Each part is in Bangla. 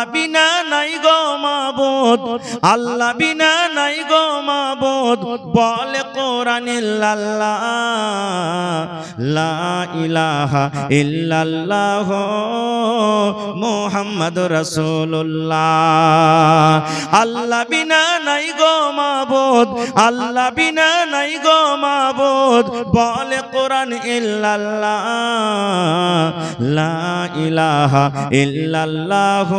আল্লাহ বিনা নাই গো মাবুদ, আল্লাহ বিনা নাই গো মাবুদ, বলে কোরআন ইল্লাল্লাহ, লা ইলাহা ইল্লাল্লাহ মুহাম্মাদুর রাসূলুল্লাহ। আল্লাহ বিনা নাই গো মাবুদ, আল্লাহ বিনা নাই গো মাবুদ, বলে কোরআন ইল্লাল্লাহ, লা ইলাহা ইল্লাল্লাহ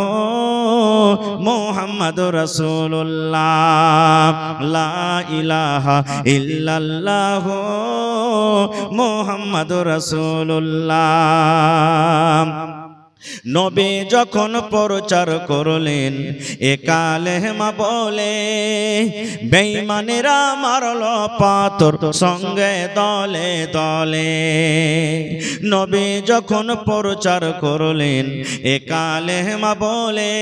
মুহাম্মাদুর রাসূলুল্লাহ, লা ইলাহা ইল্লাল্লাহ মুহাম্মাদুর রাসূলুল্লাহ। নবী যখন প্রচার করলেন এ কালেমা বলে, বেঈমানেরা মারল পাথর সঙ্গে দলে দলে। নবী যখন প্রচার করলেন এ কালেমা বলে,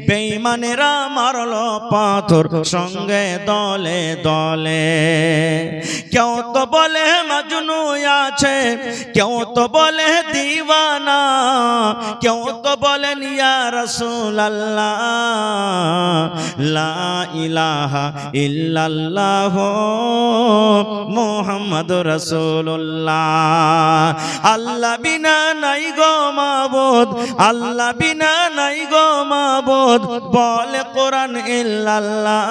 বেঈমানেরা মারল পাথর সঙ্গে দলে দলে। কেউ তো বলে মাজনু আছে, কেউ তো বলে দিওয়ানা, কেউ তো বলেন ইয়া রাসূলুল্লাহ, লা ইলাহা ইল্লাল্লাহ মুহাম্মাদুর রাসূলুল্লাহ। আল্লাহ বিনা নাই গো মাবুদ, আল্লাহ বিনা নাই গো মাবুদ, বলে কোরআন ইল্লাল্লাহ,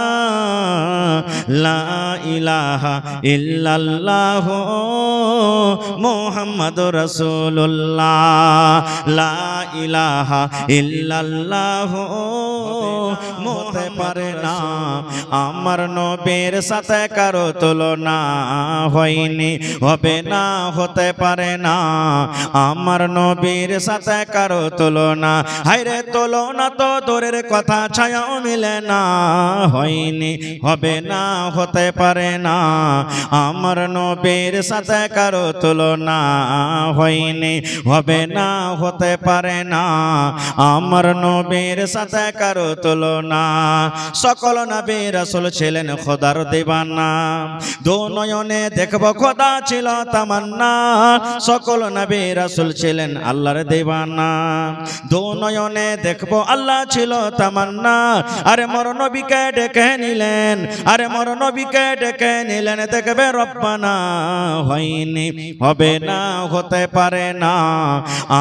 লা ইলাহা ইল্লাল্লাহ মুহাম্মাদুর রাসূলুল্লাহ, লা ইলাহা ইল্লাল্লাহ। হতে পারে না আমার নবীর সাথে কারো তুলনা, হয়নি হবে না, হতে পারে না আমার নবীর সাথে কারো তুলনা। হায়রে তুলনা তো দূরের কথা, ছায়াও মিলে না, হয়নি হবে না, হতে পারে না আমার নবীর সাথে কারো তুলনা, হয়নি হবে না, হতে পারে না আমার নবীর সাথে কারো তুলনা। সকল নবী রাসূল ছিলেন খোদার দিওয়ানা, দু নয়নে দেখব খোদা ছিল তামান্না। সকল নবী রাসূল ছিলেন আল্লাহর দিওয়ানা, দু নয়নে দেখব আল্লাহ ছিল তামান্না। আরে মোর নবীকে ডেকে নিলেন, আরে মোর নবীকে ডেকে নিলেন, দেখবে রব্বানা, হয়নি হবে না, হতে পারে না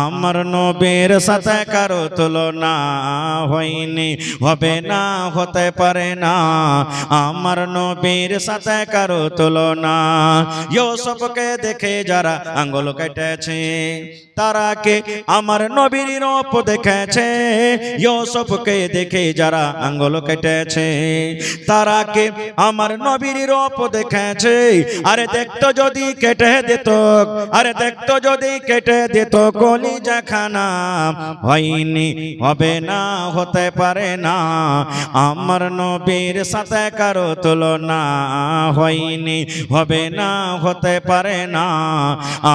আমার নবীর সাথে কারো তুলনা, হয়নি হবে না, হতে পারে না আমার নবীর সাথে কারো তুলনা। ইউসুফকে দেখে যারা আঙ্গুল কেটেছে, তারা কে আমার নবীর রূপ দেখেছে। ইউসুফকে দেখে যারা আঙ্গুল কেটেছে, তারা কে আমার নবীর রূপ দেখেছে। আরে দেখতো যদি কেটে দিত, আরে দেখতো যদি কেটে দিত কলিজা খানা, হয়নি হবে না, হতে পারে না আমার নবীর সাথে কারো তুলনা, হয়নি হবে না, হতে পারে না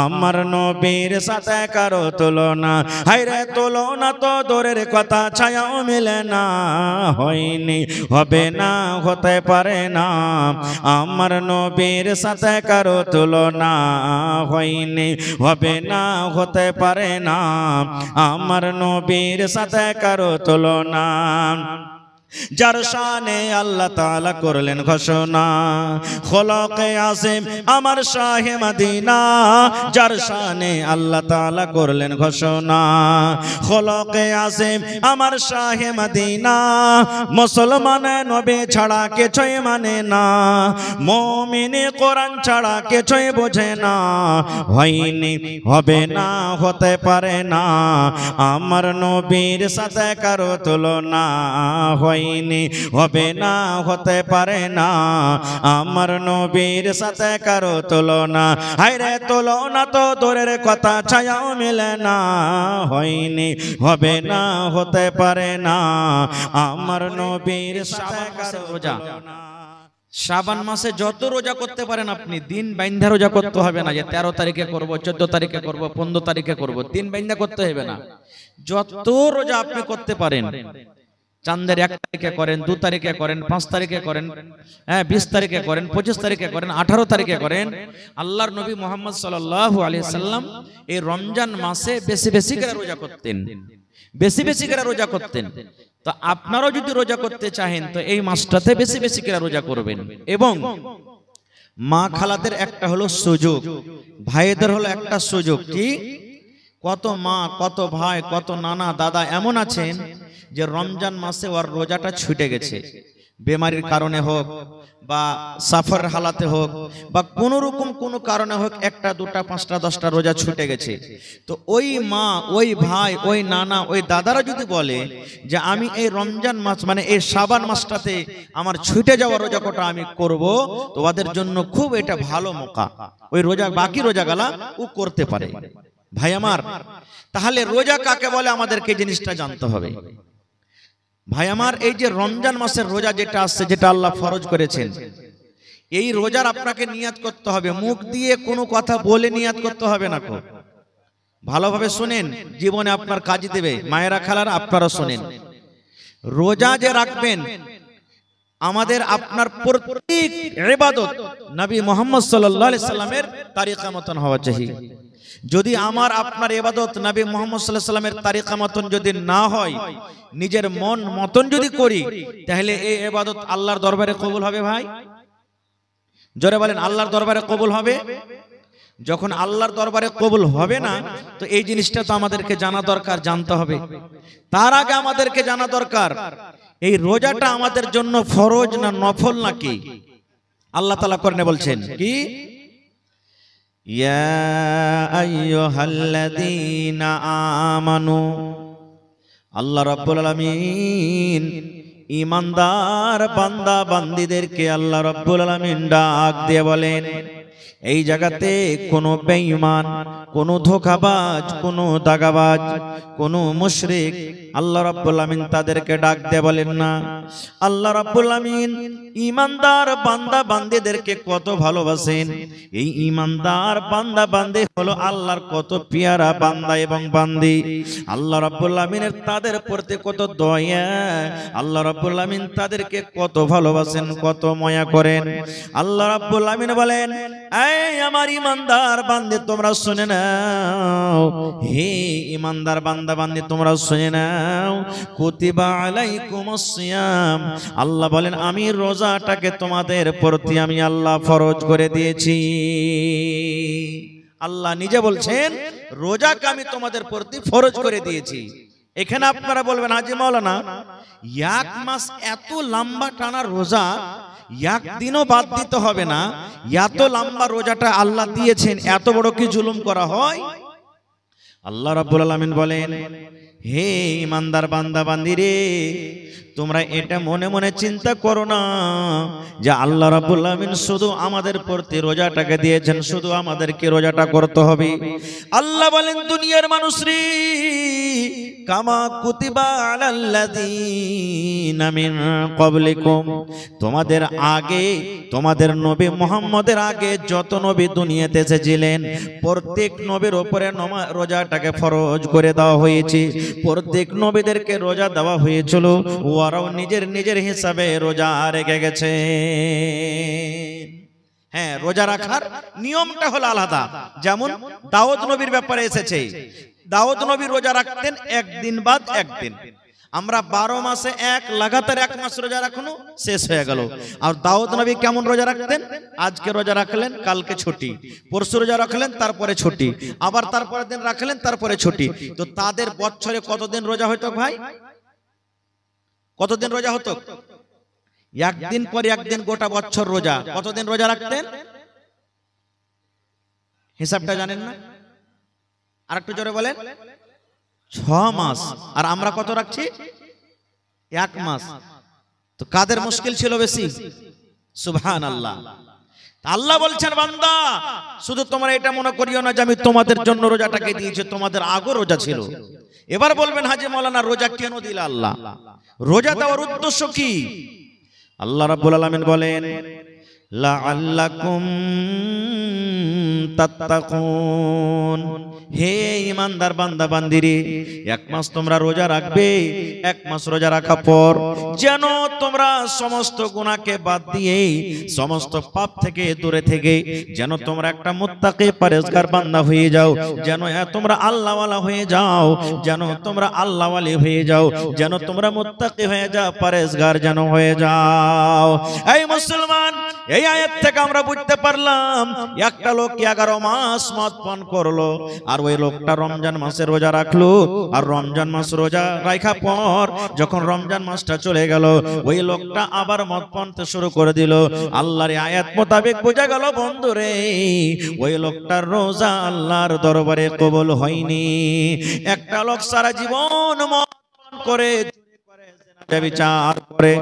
আমার নবীর সাথে কারো তুলনা। হায়রে তুলনা তো দূরের কথা, ছায়াও মিলে না, হয়নি হবে না, হতে পারে না আমার নবীর সাথে কারো তুলনা, হয়নি হবে না, হতে পারে না আমার নবীর সাথে কারো তুলনা। যার শানে আল্লাহ তাআলা করলেন ঘোষণা, খোলকে আযম আমার শাহে মদিনা। যার শানে আল্লাহ তাআলা করলেন ঘোষণা, খোলকে আযম আমার শাহে মদিনা। মুসলমান নবী ছাড়া কিছুই মানে না, মুমিন কোরআন ছাড়া কিছুই বোঝে না। হয়নি হবে না, হতে পারে না আমার নবীর সাথে কারো তুলনা, হয়নি হবে না, হতে পারে না আমার নবীর সাথে কারো তুলনা। হায়রে তুলনা তো দূরের কথা, ছায়াও মিলে না, হয়নি হবে না, হতে পারে না আমার নবীর সাথে কারো তুলনা। শাবান মাসে যত রোজা করতে পারেন আপনি, দিন বাইন্ধা রোজা করতে হবে না যে 13 তারিখে করব, 14 তারিখে করব, 15 তারিখে করব, দিন বাইন্ধা করতে হবে না। যত রোজা আপনি করতে পারেন, চাঁদের 1 তারিখে করেন, 2 তারিখে করেন, 5 তারিখে করেন, 20 তারিখে করেন, 25 তারিখে করেন, 18 তারিখে করেন। আল্লাহর নবী মুহাম্মদ সাল্লাল্লাহু আলাইহি সাল্লাম এই রমজান মাসে বেশি বেশি করে রোজা করতেন। বেশি বেশি করে রোজা করতেন। তো আপনারাও যদি রোজা করতে চাহেন তো এই মাসটাতে বেশি বেশি করে রোজা করবেন। এবং মা খালাদের একটা হলো সুযোগ, ভাইদের হলো একটা সুযোগ। কি? কত মা, কত ভাই, কত নানা দাদা এমন আছেন যে রমজান মাসে ওর রোজাটা ছুটে গেছে, বেমারির কারণে হোক বা সাফার হালাতে হোক বা কোন রকম কোন কারণে হোক, একটা দুটা পাঁচটা 10টা রোজা ছুটে গেছে। তো ওই মা, ওই ভাই, ওই নানা, ওই দাদারা যদি বলে যে আমি এই রমজান মাস মানে এই শাবান মাসটাতে আমার ছুটে যাওয়া রোজা কটা আমি করব, তো ওদের জন্য খুব এটা ভালো মৌকা। ওই রোজা বাকি রোজাগুলা ও করতে পারে। ভাই আমার, তাহলে রোজা কাকে বলে আমাদেরকে জিনিসটা জানতে হবে। ভাই আমার, এই যে রমজান মাসের রোজা যেটা আসছে, যেটা আল্লাহ ফরজ করেছেন, এই রোজার আপনাকে নিয়াত করতে হবে। মুখ দিয়ে কোনো কথা বলে নিয়াত করতে হবে না। ভালোভাবে শুনেন, জীবনে আপনার কাজ দেবে। মায়েরা খালারা আপনারা শুনেন, রোজা যে রাখবেন আমাদের আপনার প্রত্যেক ইবাদত নবী মুহাম্মদ সাল্লাল্লাহু আলাইহি সাল্লামের তরিকা মতন হওয়া চাই। যদি আমার আপনার ইবাদত নবী মুহাম্মদ সাল্লাল্লাহু আলাইহি সাল্লামের তরিকা মতন যদি না হয়, নিজের মন মতন যদি করি, তাহলে এই ইবাদত আল্লাহর দরবারে কবুল হবে? ভাই জোরে বলেন, আল্লাহর দরবারে কবুল হবে? যখন আল্লাহর দরবারে কবুল হবে না, তো এই জিনিসটা তো আমাদেরকে জানা দরকার, জানতে হবে। তার আগে আমাদেরকে জানা দরকার এই রোজাটা আমাদের জন্য ফরজ না নফল নাকি। আল্লাহ তাআলা কোরআনে বলছেন কি, ইয়া আইয়ুহাল্লাযীনা আমানু, আল্লাহ রাব্বুল আলামিন ঈমানদার বান্দা বান্দীদেরকে আল্লাহ রাব্বুল আলামিন ডাক দিয়ে বলেন, এই জায়গাতে কোনো বেঈমান, কোনো ধোঁকাবাজ, কোনো দাগাবাজ, কোনো মুশরিক আল্লাহ রাব্বুল আলামিন তাদেরকে ডাক দিয়ে বলেন না। আল্লাহ রাব্বুল আলামিন ঈমানদার বান্দা বান্দীদেরকে কত ভালোবাসেন। এই ঈমানদার বান্দা বান্দী হলো আল্লাহর কত পেয়ারা বান্দা এবং বান্দী। আল্লাহ রাব্বুল আলামিনের তাদের প্রতি কত দয়া, আল্লাহ রাব্বুল আলামিন তাদেরকে কত ভালোবাসেন, কত মায়া করেন। আল্লাহ রাব্বুল আলামিন বলেন, এই আমার ঈমানদার বান্দী তোমরা শুনে নাও, হে ঈমানদার বান্দা বান্দী তোমরা শুনে নাও, কুতিবা আলাইকুমুস সিয়াম, আল্লাহ বলেন আমি রোজাটাকে তোমাদের প্রতি আমি আল্লাহ ফরজ করে দিয়েছি। আল্লাহ নিজে বলছেন রোজাকে আমি তোমাদের প্রতি ফরজ করে দিয়েছি। এখানে আপনারা বলবেন, হাজী মাওলানা এক মাস এত লম্বা টানা রোজা একদিনও বাদ দিতে হবে না, এত লম্বা রোজাটা আল্লাহ দিয়েছেন, এত বড় কি জুলুম করা হয়? আল্লাহ রাব্বুল আলামিন বলেন, হে ঈমানদার বান্দা বান্দী রে, তোমরা এটা মনে মনে চিন্তা করো না যে আল্লাহ রাব্বুল আলামিন শুধু আমাদের প্রতি রোজাটাকে দিয়েছেন, শুধু আমাদেরকে রোজাটা করতে হবে। আল্লাহ বলেন, দুনিয়ার মানুষ রে, কামা কুতিবা আলাল্লাযীনা মিন ক্বাবলিকুম, তোমাদের আগে, তোমাদের নবী মুহাম্মদের আগে যত নবী দুনিয়াতে এসেছিলেন, প্রত্যেক নবীর উপরে রোজাটাকে ফরজ করে দেওয়া হয়েছে। প্রত্যেক নবীদেরকে রোজা দেওয়া হয়েছিল, ওরাও নিজের নিজের হিসাবে রোজা রেখে গেছে। হ্যাঁ, রোজা রাখার নিয়মটা হলো আলাদা। যেমন দাউদ নবীর ব্যাপারে এসেছে, দাউদ নবী রোজা রাখতেন একদিন বাদ একদিন। আমরা 12 মাসে লাগাতার 1 মাস রোজা রাখনো শেষ হয়ে গেল। আর দাউদ নবী কেমন রোজা রাখতেন? আজকে রোজা রাখলেন, কালকে ছুটি, পরশু রোজা রাখলেন, তারপরে ছুটি, আবার তারপরের দিন রাখলেন, তারপরে ছুটি। তো তাদের বছরে কতদিন রোজা হতো ভাই? কতদিন রোজা হতো? একদিন পর একদিন গোটা বছর রোজা। কতদিন রোজা রাখতেন হিসাবটা জানেন না? আরেকটু জোরে বলেন। 6 মাস। আর আমরা কত রাখছি? 1 মাস। তো কাদের মুশকিল ছিল বেশি? সুবহানাল্লাহ। আল্লাহ বলছেন, বান্দা শুধু তোমরা এটা মনে করিও না যে আমি তোমাদের জন্য রোজাটাকে দিয়েছি, তোমাদের আগেও রোজা ছিল। এবার বলবেন, হাজী মাওলানা রোজা কেন দিল আল্লাহ? রোজা দেওয়ার উদ্দেশ্য কি? আল্লাহ রাব্বুল আলামিন বলেন, লাআল্লাকুম তাত্তাকুন, হে ঈমানদার বান্দা বান্দিরে, এক মাস তোমরা রোজা রাখবে। এক মাস রোজা রাখা পর যেন তোমরা সমস্ত গুনাহকে বাদ দিয়ে, সমস্ত পাপ থেকে দূরে থেকে যেন তোমরা একটা মুত্তাকি পরহেজগার বান্দা হয়ে যাও, যেন তোমরা আল্লাহওয়ালা হয়ে যাও, যেন তোমরা আল্লাহওয়ালি হয়ে যাও, যেন তোমরা মুত্তাকি হয়ে যাও, পরহেজগার যেন হয়ে যাও। এই মুসলমান, এই আয়াত থেকে আমরা বুঝতে পারলাম একটা লোক 11 মাস মদ পান করলো, আর ওই লোকটা রমজান মাসে রোজা রাখলো, আর রমজান মাস রোজা রাখা পর যখন রমজান মাসটা চলে গেল, ওই লোকটা আবার মদ পানতে শুরু করে দিল। আল্লাহর আয়াত মোতাবেক বোঝা গেল বন্ধুরে, ওই লোকটার রোজা আল্লাহর দরবারে কবুল হয়নি। একটা লোক সারা জীবন মদ পান করে বিচার করে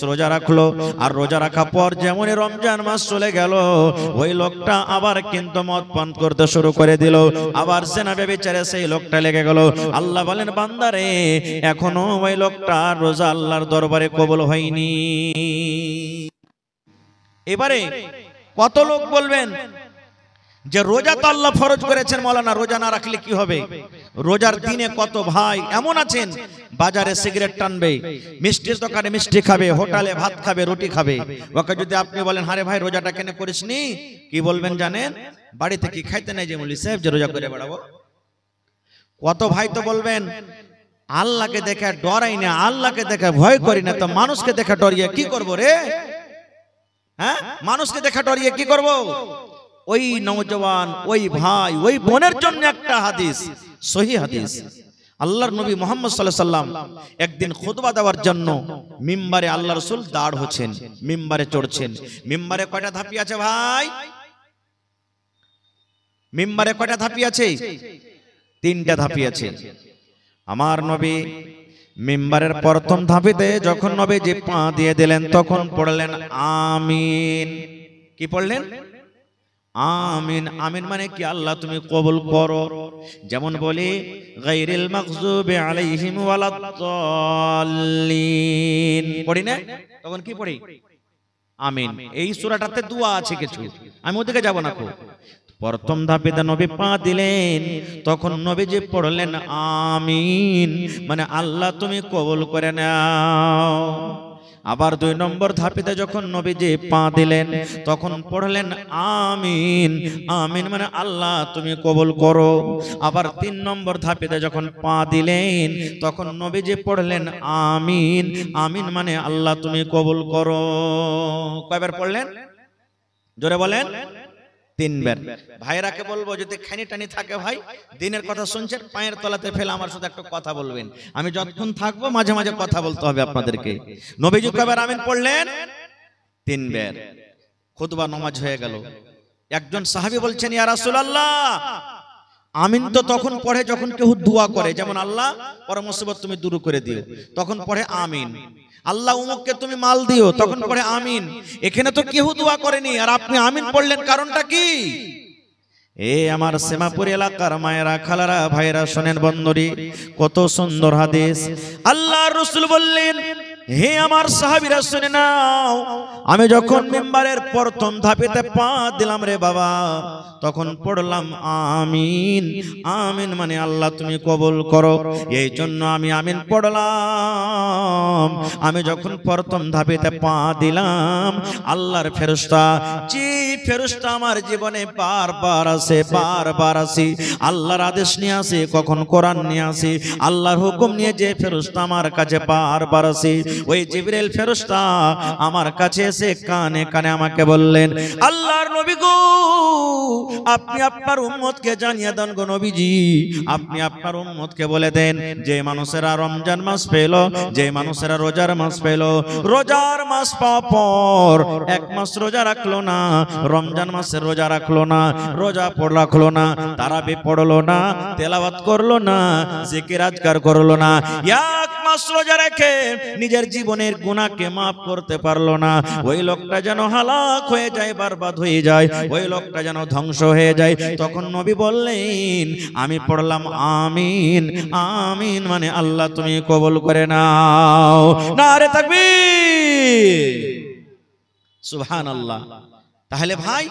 রোজা রাখলো, আর রোজা রাখা পর যেমন রমজান মাস চলে গেল, ওই লোকটা আবার কিন্তু মদ পান করতে শুরু করে দিল, আবার জিনা ব্যভিচারে সেই লোকটা লেগে গেল। আল্লাহ বলেন বান্দারে, এখনো ওই লোকটা রোজা আল্লাহর দরবারে কবুল হয়নি। এবারে কত লোক বলবেন যে রোজা তো আল্লাহ ফরজ করেছেন, মাওলানা রোজা না রাখলে কি হবে? রোজার দিনে কত ভাই এমন আছেন বাজারে সিগারেট টানবে, মিষ্টির দোকানে মিষ্টি খাবে, হোটেলে ভাত খাবে, রুটি খাবে। ওকে যদি আপনি বলেন আরে ভাই রোজাটা কেন করিসনি, কি বলবেন জানেন? বাড়িতে কি খাইতে নাই যে মৌলভী সাহেব যে রোজা করে বেড়াবো। কত ভাই তো বলবেন আল্লাহকে দেখে ডরাই না, আল্লাহকে দেখে ভয় করি না, তো মানুষকে দেখে ডরিয়ে কি করব রে? হ্যাঁ, মানুষকে দেখে ডরিয়ে কি করব? ওই নওজওয়ান, ওই ভাই, ওই বোনের জন্য একটা হাদিস, সহিহ হাদিস। আল্লাহর নবী মুহাম্মদ সাল্লাল্লাহু আলাইহি সাল্লাম একদিন খুতবা দেওয়ার জন্য মিম্বারে আল্লাহ রাসূল দাঁড় হচ্ছেন, মিম্বারে চড়ছেন। মিম্বারে কয়টা ধাপি আছে ভাই? মিম্বারে কয়টা ধাপি আছে? 3টা ধাপি আছে। আমার নবী মিম্বারের প্রথম ধাপিতে যখন নবীজি পা দিয়ে দিলেন, তখন পড়লেন আমিন। কি পড়লেন? আমিন। আমিন মানে কি? আল্লাহ তুমি কবুল করো। যেমন বলি গায়রিল মাগযুবি আলাইহিম ওয়ালাদ-দাল্লিন পড়ি না, তখন কি পড়ি? আমিন। এই সূরাটাতে দোয়া আছে কিছু, আমি ওদিকে যাব না। প্রথম ধাপেতে নবী পা দিলেন, তখন নবীজি পড়লেন আমিন, মানে আল্লাহ তুমি কবুল করে নাও। আবার 2 নম্বর ধাপেতে যখন নবীজি পা দিলেন, তখন পড়লেন আমিন। আমিন মানে আল্লাহ তুমি কবুল করো। আবার 3 নম্বর ধাপেতে যখন পা দিলেন, তখন নবীজি পড়লেন আমিন। আমিন মানে আল্লাহ তুমি কবুল করো। কয়বার পড়লেন? জোরে বলেন। 3 বার। ভাইরাকে বলবো যদি খানি টানি থাকে ভাই, দিনের কথা শুনছেন, পায়ের তলাতে ফেলে আমার সাথে একটা কথা বলবেন। আমি যতক্ষণ থাকবো মাঝে মাঝে কথা বলতে হবে আপনাদেরকে। নবীজি কয়বার আমিন পড়লেন? 3 বার। খুতবা নামাজ হয়ে গেল। একজন সাহাবী বলছেন ইয়া রাসূলুল্লাহ, আমিন তো তখন পড়ে যখন কেউ দোয়া করে, যেমন আল্লাহ পর মুসিবত তুমি দূর করে দিও, তখন পড়ে আমিন। আল্লাহ উমুককে তুমি মাল দিও, তখন পড়ে আমিন। এখানে তো কেউ দোয়া করেনি, আর আপনি আমিন পড়লেন, কারণটা কি? এ আমার সেমাপুর এলাকার মায়েরা, খালারা, ভাইরা শোনেন বন্ধুরি, কত সুন্দর হাদিস। আল্লাহর রাসূল বললেন, হে আমার সাহাবীরা শুনে নাও, আমি যখন মিম্বারের প্রথম ধাপেতে পা দিলাম রে বাবা, তখন পড়লাম আমিন। আমিন মানে আল্লাহ তুমি কবুল করো, এই জন্য আমি আমিন পড়লাম। আমি যখন প্রথম ধাপেতে পা দিলাম, আল্লাহর ফেরেশতা, যে ফেরেশতা আমার জীবনে বারবার আসে, বারবার আসে, আল্লাহর আদেশ নিয়ে আসে, কখন কোরআন নিয়ে আসে, আল্লাহর হুকুম নিয়ে যে ফেরেশতা আমার কাছে বারবার আসে, ওই জিবরিল ফেরেশতা আমার কাছে এসে কানে কানে আমাকে বললেন, আল্লাহর নবী গো, আপনি আপনার উম্মতকে জানিয়ে দেন গো নবীজি, আপনি আপনার উম্মতকে বলে দেন, যে মানুষেরা রমজান মাস পেল, যে মানুষেরা রোজার মাস পেল, রোজার মাস পাওয়ার পর 1 মাস রোজা রাখলো না, রমজান মাসের রোজা রাখলো না, রোজা রাখলো না, তারাবি পড়লো না, তেলাওয়াত করলো না, জিকির আজকার করলো না, 1 মাস রোজা রেখে নিজের জীবনের গুনাহকে মাফ করতে পারলো না, ওই লোকটা যেন হালাক হয়ে যায়, বরবাদ হয়ে যায়, ওই লোকটা যেন ধ্বংস হয়ে যায়। তখন নবী বললেন, আমি পড়লাম আমিন। আমিন মানে আল্লাহ তুমি কবুল করে নাও। নারে তাকবীর, সুবহানাল্লাহ। তাহলে ভাই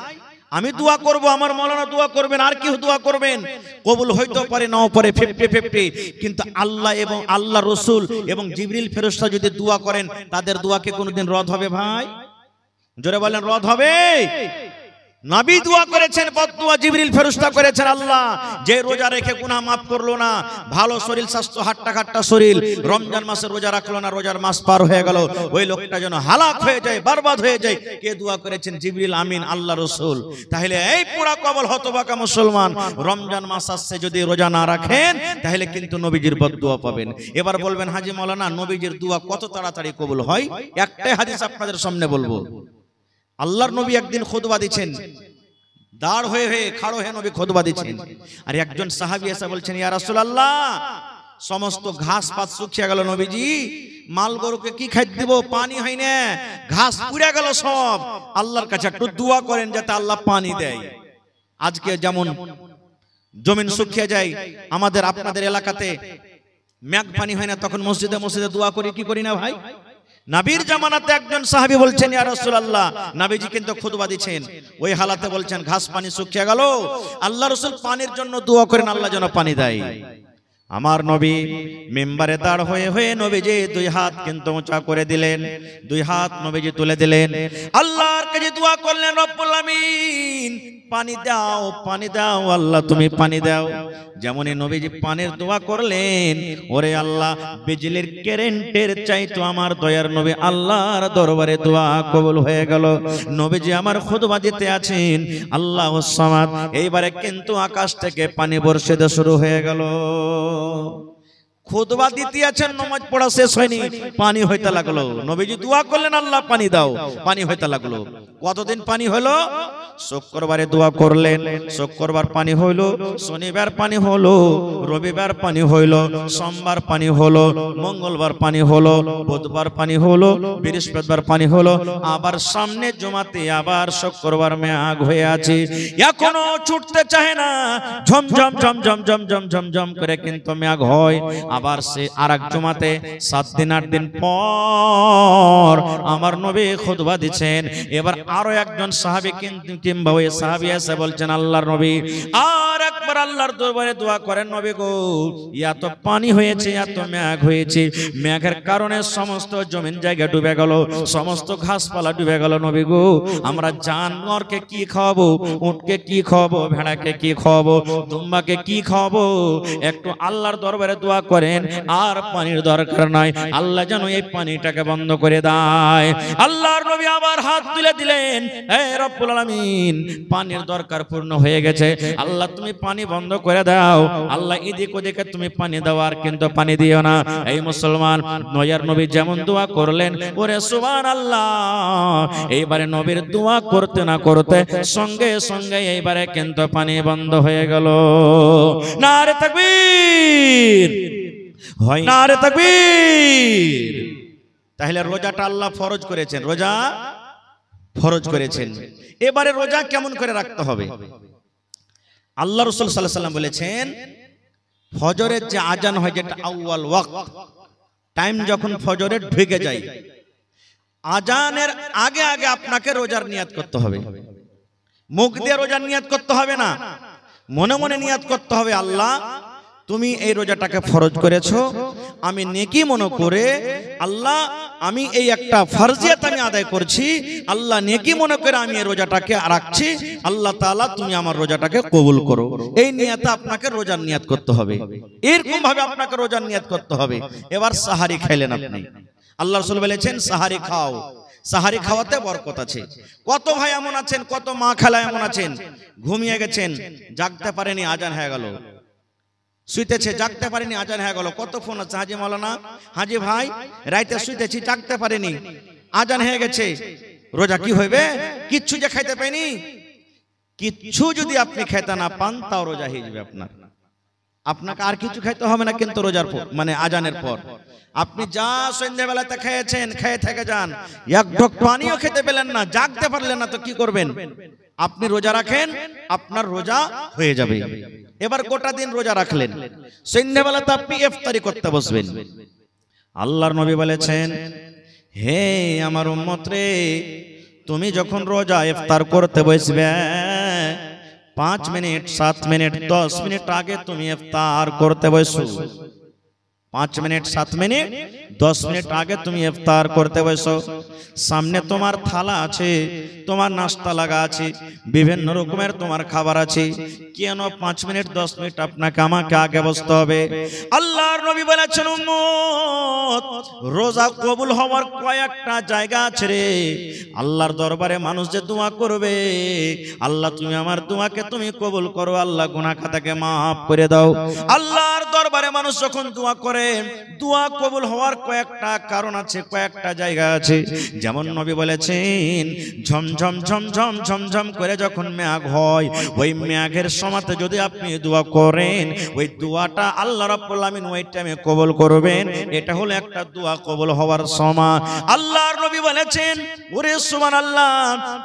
আমি দোয়া করব, আমার মাওলানা দোয়া করবেন, আর কেউ দোয়া করবেন, কবুল হইতে পারে নাও পারে 50-50, কিন্তু আল্লাহ এবং আল্লাহ রসুল এবং জিবরিল ফেরেশতা যদি দোয়া করেন, তাদের দোয়াকে কোনোদিন রদ হবে ভাই? জোরে বলেন, রদ হবে? নবী দোয়া করেছেন, বদদুয়া জিবরিল ফেরেশতা করেছেন। আল্লাহ যে রোজা রেখে গুনাহ মাফ করলো না, ভালো শরীর স্বাস্থ্য হাট্টা খাট্টা শরীর, রমজান মাসে রোজা রাখলো না, রোজার মাস পার হয়ে গেল, ওই লোকটা যেন হালাক হয়ে যায়, বরবাদ হয়ে যায়। কে দোয়া করেছেন? জিবরিল আমিন, আল্লাহ রসুল। তাহলে এই পুরা কবল হতবাকা মুসলমান, রমজান মাস আসছে, যদি রোজা না রাখেন তাহলে কিন্তু নবীজির বদদুয়া পাবেন। এবার বলবেন, হাজী মাওলানা নবীজির দোয়া কত তাড়াতাড়ি কবুল হয়? একটাই হাদিস আপনাদের সামনে বলবো। আল্লাহর নবী একদিন খুতবা দিচ্ছেন, দাঁড় হয়ে হয়ে খাড়ো হয়ে নবী খুতবা দিচ্ছেন, আর একজন সাহাবী এসে বলছেন, ইয়া রাসূলুল্লাহ, সমস্ত ঘাস পাত শুকিয়ে গেল নবীজি, মাল গরুকে কি খাইতে দিব, পানি হয় না, ঘাস পুড়ে গেল সব, আল্লাহর কাছে একটু দোয়া করেন যাতে আল্লাহ পানি দেয়। আজকে যেমন জমিন শুকিয়ে যায়, আমাদের আপনাদের এলাকাতে মেঘ পানি হয় না, তখন মসজিদে মসজিদে দোয়া করি, কি করি না ভাই? নবীর জামানাতে একজন সাহাবী বলছেন, ইয়া রাসূলুল্লাহ, নবীজি কিন্তু খুতবা দিচ্ছেন, ওই হালাতে বলছেন ঘাস পানি শুকিয়ে গেল, আল্লাহ রাসূল পানির জন্য দোয়া করেন, আল্লাহ যেন পানি দেয়। আমার নবী মিম্বারে দাঁড় হয়ে হয়ে নবীজি দুই হাত কিন্তু উঁচা করে দিলেন, দুই হাত নবীজি তুলে দিলেন, আল্লাহর কাছে দোয়া করলেন, রব্বুল আমিন পানি দাও, পানি দাও, আল্লাহ তুমি পানি দাও। যেমনই নবীজি পানির দোয়া করলেন, ওরে আল্লাহ, বিজলির কারেন্টের চাইতো আমার দয়ার নবী আল্লাহর দরবারে দোয়া কবুল হয়ে গেল। নবীজি আমার খুতবা দিতে আছেন, আল্লাহুস সামাদ, এইবারে কিন্তু আকাশ থেকে পানি বর্ষিত শুরু হয়ে গেল। খুতবা দিতে আছেন, নামাজ পড়া শেষ হয়নি, পানি হইতে লাগলো। নবীজি দোয়া করলেন, আল্লাহ পানি দাও, পানি হইতে লাগলো। কতদিন পানি হলো? শুক্রবারে দোয়া করলেন, শুক্রবার পানি হইলো, শনিবার পানি হলো, রবিবার পানি হইলো, সোমবার পানি হলো, মঙ্গলবার পানি হলো, বুধবার পানি হলো, বৃহস্পতিবার পানি হলো, আবার সামনে জমাতে আবার শুক্রবার মেঘ হয়ে আছে, এখনো ছুটতে চায় না, ঝমঝম ঝমঝম ঝমঝম ঝমঝম করে কিন্তু মেঘ হয়। আবার সে আরেক জমাতে 7 দিন 8 দিন পর আমার নবী খুতবা দিচ্ছেন। এবার আরো একজন সাহাবী কিংবা ওই সাহাবী এসে বলছেন, আল্লাহর নবী আর একবার আল্লাহর দরবারে দোয়া করেন, নবী গো, এত পানি হয়েছে, এত মেঘ হয়েছে, মেঘের কারণে সমস্ত জমিন জায়গা ডুবে গেল, সমস্ত ঘাসপালা ডুবে গেল, নবী গো, আমরা জানোয়ারকে কি খাওয়াবো, উটকে কি খাওয়াবো, ভেড়াকে কি খাওয়াবো, দুম্বাকে কি খাওয়াবো? একটু আল্লাহর দরবারে দোয়া করেন, আর পানির দরকার নাই, আল্লাহ যেন এই পানিটাকে বন্ধ করে দেয়। আল্লাহর নবী আবার হাত তুলে দিলেন, হে রব্বুল আলামিন, পানির দরকার পূর্ণ হয়ে গেছে, আল্লাহ তুমি পানি বন্ধ করে দাও, আল্লাহ এদিক ওদিকে তুমি পানি দাও, আর কিন্তু পানি দিও না। এই মুসলমান, নয়ার নবী যেমন দোয়া করলেন, ওরে সুবহানাল্লাহ, এইবারে নবীর দোয়া করতে না করতে সঙ্গে সঙ্গে এইবারে কিন্তু পানি বন্ধ হয়ে গেল। নারে তাকবীর, হয় নারে তাকবীর। তাহলে রোজাটা আল্লাহ ফরজ করেছেন, রোজা ফরজ করেছেন। এবারে রোজা কেমন করে রাখতে হবে? আল্লাহ রাসূল সাল্লাল্লাহু আলাইহি ওয়াসাল্লাম বলেছেন, ফজরের যে আজান হয়, যেটা আউয়াল ওয়াক্ত, টাইম যখন ফজরের ঢুকে যায়, আজানের আগে আগে আপনাকে রোজার নিয়াত করতে হবে। মুখ দিয়ে রোজার নিয়াত করতে হবে না, মনে মনে নিয়াত করতে হবে, আল্লাহ তুমি এই রোজাটাকে ফরজ করেছো, আমি নেকি মনে করে, আল্লাহ আমি এই একটা ফরজিয়াত আমি আদায় করছি, আল্লাহ নেকি মনে করে আমি এই রোজাটাকে রাখছি, আল্লাহ তাআলা তুমি আমার রোজাটাকে কবুল করো। এই নিয়তে আপনাকে রোজার নিয়াত করতে হবে, এরকম ভাবে আপনাকে রোজার নিয়াত করতে হবে। এবার সাহারি খাইলেন আপনি, আল্লাহ রাসূল বলেছেন সাহারি খাও, সাহারি খাওয়াতে বরকত আছে। কত ভাই এমন আছেন, কত মা খালা এমন আছেন, ঘুমিয়ে গেছেন, জাগতে পারেনি, আজান হয়ে গেল, শুইতেছে, জাগতে পারেনি, আজান হয়ে গেল। কত ফোন আছে, হাজি মাওলানা, হাজি ভাই রাইতে শুইতেছি, জাগতে পারেনি, আজান হয়ে গেছে, রোজা কি হইবে? কিচ্ছু যে খাইতে পাইনি, কিচ্ছু যদি আপনি খেতে না পান তাও রোজা হয়ে যাবে আপনার, আপনাকে আর কিছু খাইতে হবে না, কিন্তু রোজার পর মানে আজানের পর আপনি যা সন্ধ্যাবেলাতে খেয়েছেন, খেয়ে থেকে যান, এক ঢোক পানিও খেতে পেলেন না, জাগতে পারলেন না, তো কি করবেন? আপনি রোজা রাখেন, আপনার রোজা হয়ে যাবে। এবার গোটা দিন রোজা রাখলেন, সন্ধ্যাবেলাতে আপনি ইফতারি করতে বসবেন। আল্লাহর নবী বলেছেন, হে আমার উম্মত রে, তুমি যখন রোজা ইফতার করতে বসবে, 5 মিনিট 7 মিনিট 10 মিনিট আগে তুমি ইফতার করতে বসো। 5 মিনিট 7 মিনিট 10 মিনিট আগে তুমি ইফতার করতে বসো। সামনে তোমার থালা আছে, তোমার নাস্তা লাগা আছে, বিভিন্ন রকমের তোমার খাবার আছে। কেন 5 মিনিট 10 মিনিট আপনাকে আমাকে আগে বসতে হবে? আল্লাহর নবী বলেছেন, উম্মত, রোজা কবুল হওয়ার কয়েকটা জায়গা আছে রে। আল্লাহর দরবারে মানুষ যে দোয়া করবে, আল্লাহ তুমি আমার দোয়াকে তুমি কবুল করো, আল্লাহ গুনাহ খাতাকে maaf করে দাও। আল্লাহর দরবারে মানুষ যখন দোয়া করে, দোয়া কবুল হওয়ার কয়েকটা কারণ আছে, কয়েকটা জায়গা আছে। যেমন নবী বলেছেন, ঝমঝম ঝমঝম ঝমঝম করে যখন মেঘ হয়, ওই মেঘের সময়তে যদি আপনি দোয়া করেন, ওই দোয়াটা আল্লাহ রাব্বুল আমিন ওই টাইমে কবুল করবেন। এটা হলো একটা দোয়া কবুল হওয়ার সময়। আল্লাহর নবী বলেছেন, ওরে সুবহানাল্লাহ,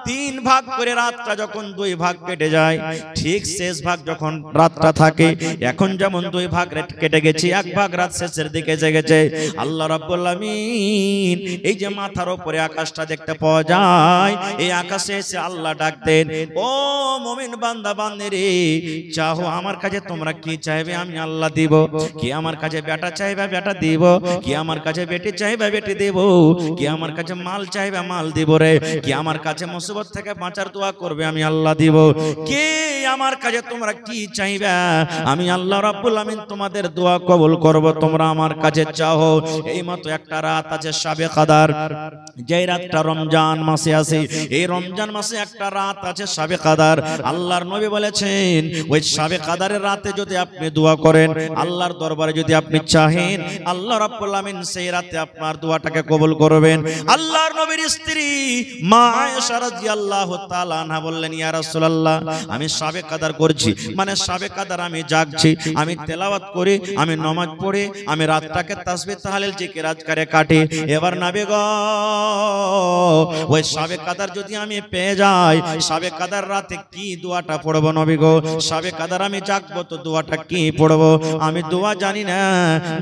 3 ভাগ করে রাতটা যখন 2 ভাগ কেটে যায়, ঠিক শেষ ভাগ যখন রাতটা থাকে, এখন যেমন 2 ভাগ কেটে গেছে, 1 ভাগ রাত শেষের দিকে জেগেছে, আল্লাহ রাব্বুল আমিন এই যে মাথার উপরে আকাশটা দেখতে পাওয়া যায়, এই আকাশে এসে আল্লাহ ডাকতেন, ও মুমিন বান্দা বান্দিরে, চাও আমার কাছে তোমরা কি চাইবে আমি আল্লাহ দিব। কি আমার কাছে বেটা চাইবে বেটা দিব, কি আমার কাছে বেটি চাইবে বেটি দেব, কি আমার কাছে মাল চাইবে মাল দিব রে, কি আমার কাছে মুসিবত থেকে বাঁচার দোয়া করবে আমি আল্লাহ দিব। কি আমার কাছে তোমরা কি চাইবে আমি আল্লাহ রাব্বুল আমিন তোমাদের দোয়া কবুল করব, তোমরা আমার কাছে চাও। এই মতো একটা রাত আছে শাবে কদর, যেই রাতটা রমজান মাসে আছে। এই রমজান মাসে একটা রাত আছে শাবে কদর। আল্লাহর নবী বলেছেন, ওই শাবে কদরের রাতে যদি আপনি দোয়া করেন, আল্লাহর দরবারে যদি আপনি চাহেন, আল্লাহ রাব্বুল আমিন সেই রাতে আপনার দোয়াটাকে কবুল করবেন। আল্লাহর নবীর স্ত্রী মা আয়েশা রাদিয়াল্লাহু তাআলা আনহা বললেন, ইয়া রাসূলুল্লাহ, আমি শাবে কদর করছি, মানে শাবে কদর আমি জাগছি, আমি তেলাওয়াত করি, আমি নামাজ পড়ি, আমি রাতটাকে তাসবিহ তাহলিল জিকির আজকারে কাটি। এবার নবী গো, ওই শাবে কদর যদি আমি পেয়ে যাই, শাবে কদর রাতে কি দোয়াটা পড়বো নবী গো? শাবে কদর আমি জাগবো তো দোয়াটা কি পড়বো? আমি দোয়া জানি না,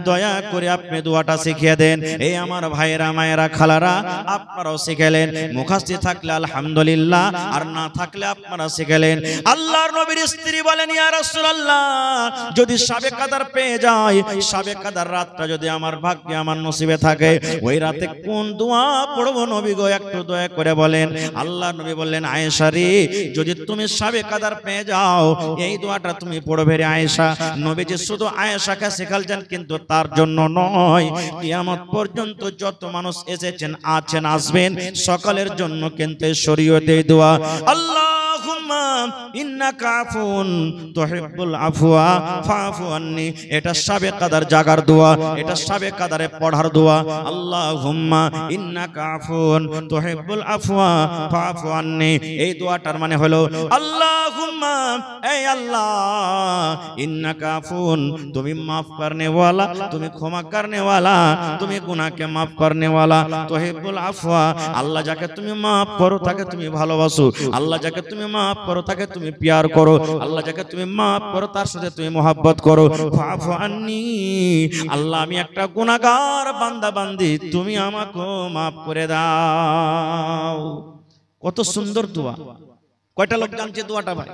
দয়া করে আপনি দোয়াটা শিখিয়ে দেন। এই আমার ভাইরা মায়েরা খালারা, আপনারাও শিখেলেন, মুখাস্তি থাকলে আলহামদুলিল্লাহ, আর না থাকলে আপনারা শিখেলেন। আল্লাহর নবীর স্ত্রী বলেন, ইয়া রাসূলুল্লাহ, যদি শাবে কদর পেয়ে যাই, শাবে কদর রাতটা যদি আমার ভাগ্যে আমার নসিবে থাকে, ওই রাতে কোন দোয়া পড়বো নবী গো, একটু দয়া করে বলেন। আল্লাহর নবী বললেন, আয়েশা রে, যদি তুমি শাবে কদর পেয়ে যাও, এই দোয়াটা তুমি পড়বে রে আয়েশা। নবীজি শুধু আয়েশাকে শেখালছেন, কিন্তু তার জন্য নয়, কিয়ামত পর্যন্ত যত মানুষ এসেছেন, আছেন, আসবেন, সকলের জন্য কিন্তু শরীয়তে দোয়া। আল্লাহুম্মা ইন্নাকা আফুন তুহিব্বুল আফওয়া ফাফু আন্নি, এটা শাবে কদর জাগার দোয়া, এটা শাবে কদরে পড়ার দোয়া। আল্লাহুম্মা ইন্নাকা আফুন তুহিব্বুল আফওয়া ফাফু আন্নি, এই দোয়াটার মানে হলো, আল্লাহুম্মা, এই আল্লাহ, ইন্নাকা আফুন, তুমি maaf करने वाला, তুমি ক্ষমা करने वाला, তুমি গুনাহকে maaf करने वाला, তুহিব্বুল আফওয়া, আল্লাহ যাকে তুমি maaf করো তাকে তুমি ভালোবাসো, আল্লাহ যাকে তুমি maaf করো তাকে তুমি প্যার করো, আল্লাহ যাকে তুমি maaf করো তার সাথে তুমি মোহাব্বত করো। ফাফু আন্নি, আল্লাহ আমি একটা গুনাহগার বান্দা বান্দি, তুমি আমাকে maaf করে দাও। কত সুন্দর দোয়া! কয়টা লোক জানছে দোয়াটা ভাই?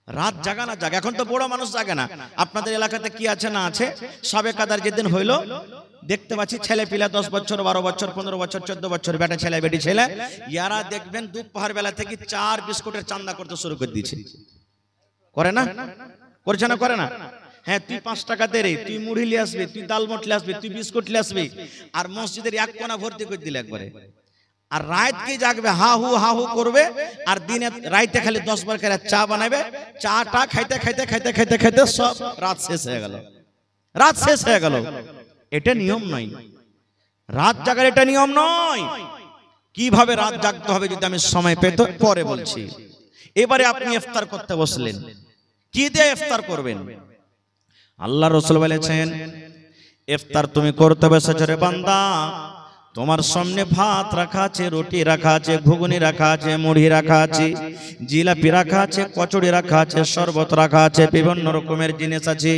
রাত জাগা না জাগা, এখন তো বড় মানুষ জাগে না। আপনাদের এলাকাতে কি আছে না আছে, শাবে কদর যেদিন হইল, দেখতে পাচ্ছি ছেলে পিলা 10 বছর 12 বছর 15 বছর 14 বছর বেটা ছেলে বেটি ছেলে, ইয়ারা দেখবেন দুপুর বেলা থেকে 4 বিস্কুটের চান্দা করতে শুরু করে দিয়েছে। করে না? করছে না? করে না? হ্যাঁ, তুই 5 টাকা দে রে, তুই মুড়ি নিয়ে আসবি, তুই ডাল মট নিয়ে আসবি, তুই বিস্কুট নিয়ে আসবি, আর মসজিদের এক কোণা ভর্তি করে দিলে একবারে। আর রাত কি জাগবে, হা হু করবে, আর দিনে রাইতে খালি 10 বার করে চা বানাবে, চাটা খাইতে খাইতে খাইতে খাইতে খাইতে সব রাত শেষ হয়ে গেল, রাত শেষ হয়ে গেল। এটা নিয়ম নয়, রাত জাগার এটা নিয়ম নয়। কিভাবে রাত জাগতে হবে যদি আমি সময় পেতে পরে বলছি। এবারে আপনি ইফতার করতে বসলেন, কি দিয়ে ইফতার করবেন? আল্লাহ রাসূল বলেছেন, ইফতার তুমি করতে বসেছ রে বান্দা, তোমার সামনে ভাত রাখা আছে, রুটি রাখা আছে, ঘুগনি রাখা আছে, মুড়ি রাখা আছে, জিলাপি রাখা আছে, কচুরি রাখা আছে, শরবত রাখা আছে, বিভিন্ন রকমের জিনিস আছে।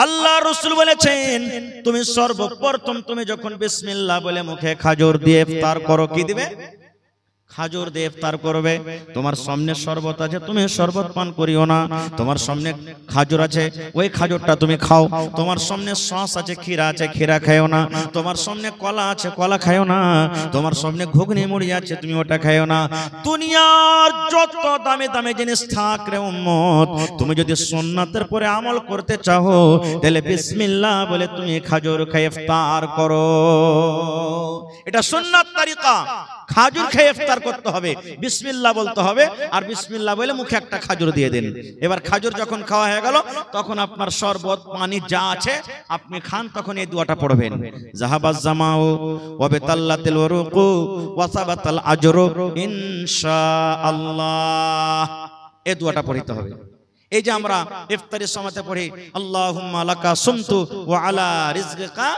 আল্লাহ রাসূল বলেছেন, তুমি সর্বপ্রথম তুমি যখন বিসমিল্লাহ বলে মুখে খাজুর দিয়ে ইফতার করো, কি দিবে? খাজুর দিয়ে ইফতার করবে। তোমার সামনে শরবত আছে, তুমি শরবত পান করিও না। তোমার সামনে খাজুর আছে, ওই খাজুরটা তুমি খাও। তোমার সামনে সস আছে, ক্ষীরা আছে, ক্ষীরা খাইও না। তোমার সামনে কলা আছে, কলা খাইও না। তোমার সামনে ঘুগনি মুড়ি আছে, তুমি ওটা খাইও না। দুনিয়ার যত দামি দামি জিনিস থাক রে উম্মত, তুমি যদি সুন্নাতের পরে আমল করতে চাও, তাহলে বিসমিল্লাহ বলে তুমি খাজুর খেয়ে ইফতার করো। এটা সুন্নাত তরিকা। খাজুর খেয়ে ইফতার করতে হবে, বিসমিল্লাহ বলতে হবে, আর বিসমিল্লাহ বলে মুখে একটা খাজুর দিয়ে দেন। এবার খাজুর যখন খাওয়া হয়ে গেল, তখন আপনার শরবত পানি যা আছে আপনি খান, তখন এই দোয়াটা পড়বেন, জাহাবাজ জামাউ ওয়া বিতাল্লাতিল উরুকু ওয়া সাবাতাল আজরু ইনশাআল্লাহ। এই দোয়াটা পড়তে হবে। এই যে আমরা ইফতারের সময়তে পড়ি আল্লাহুম্মা লাকা সুমতু ওয়া আলা রিজকিকা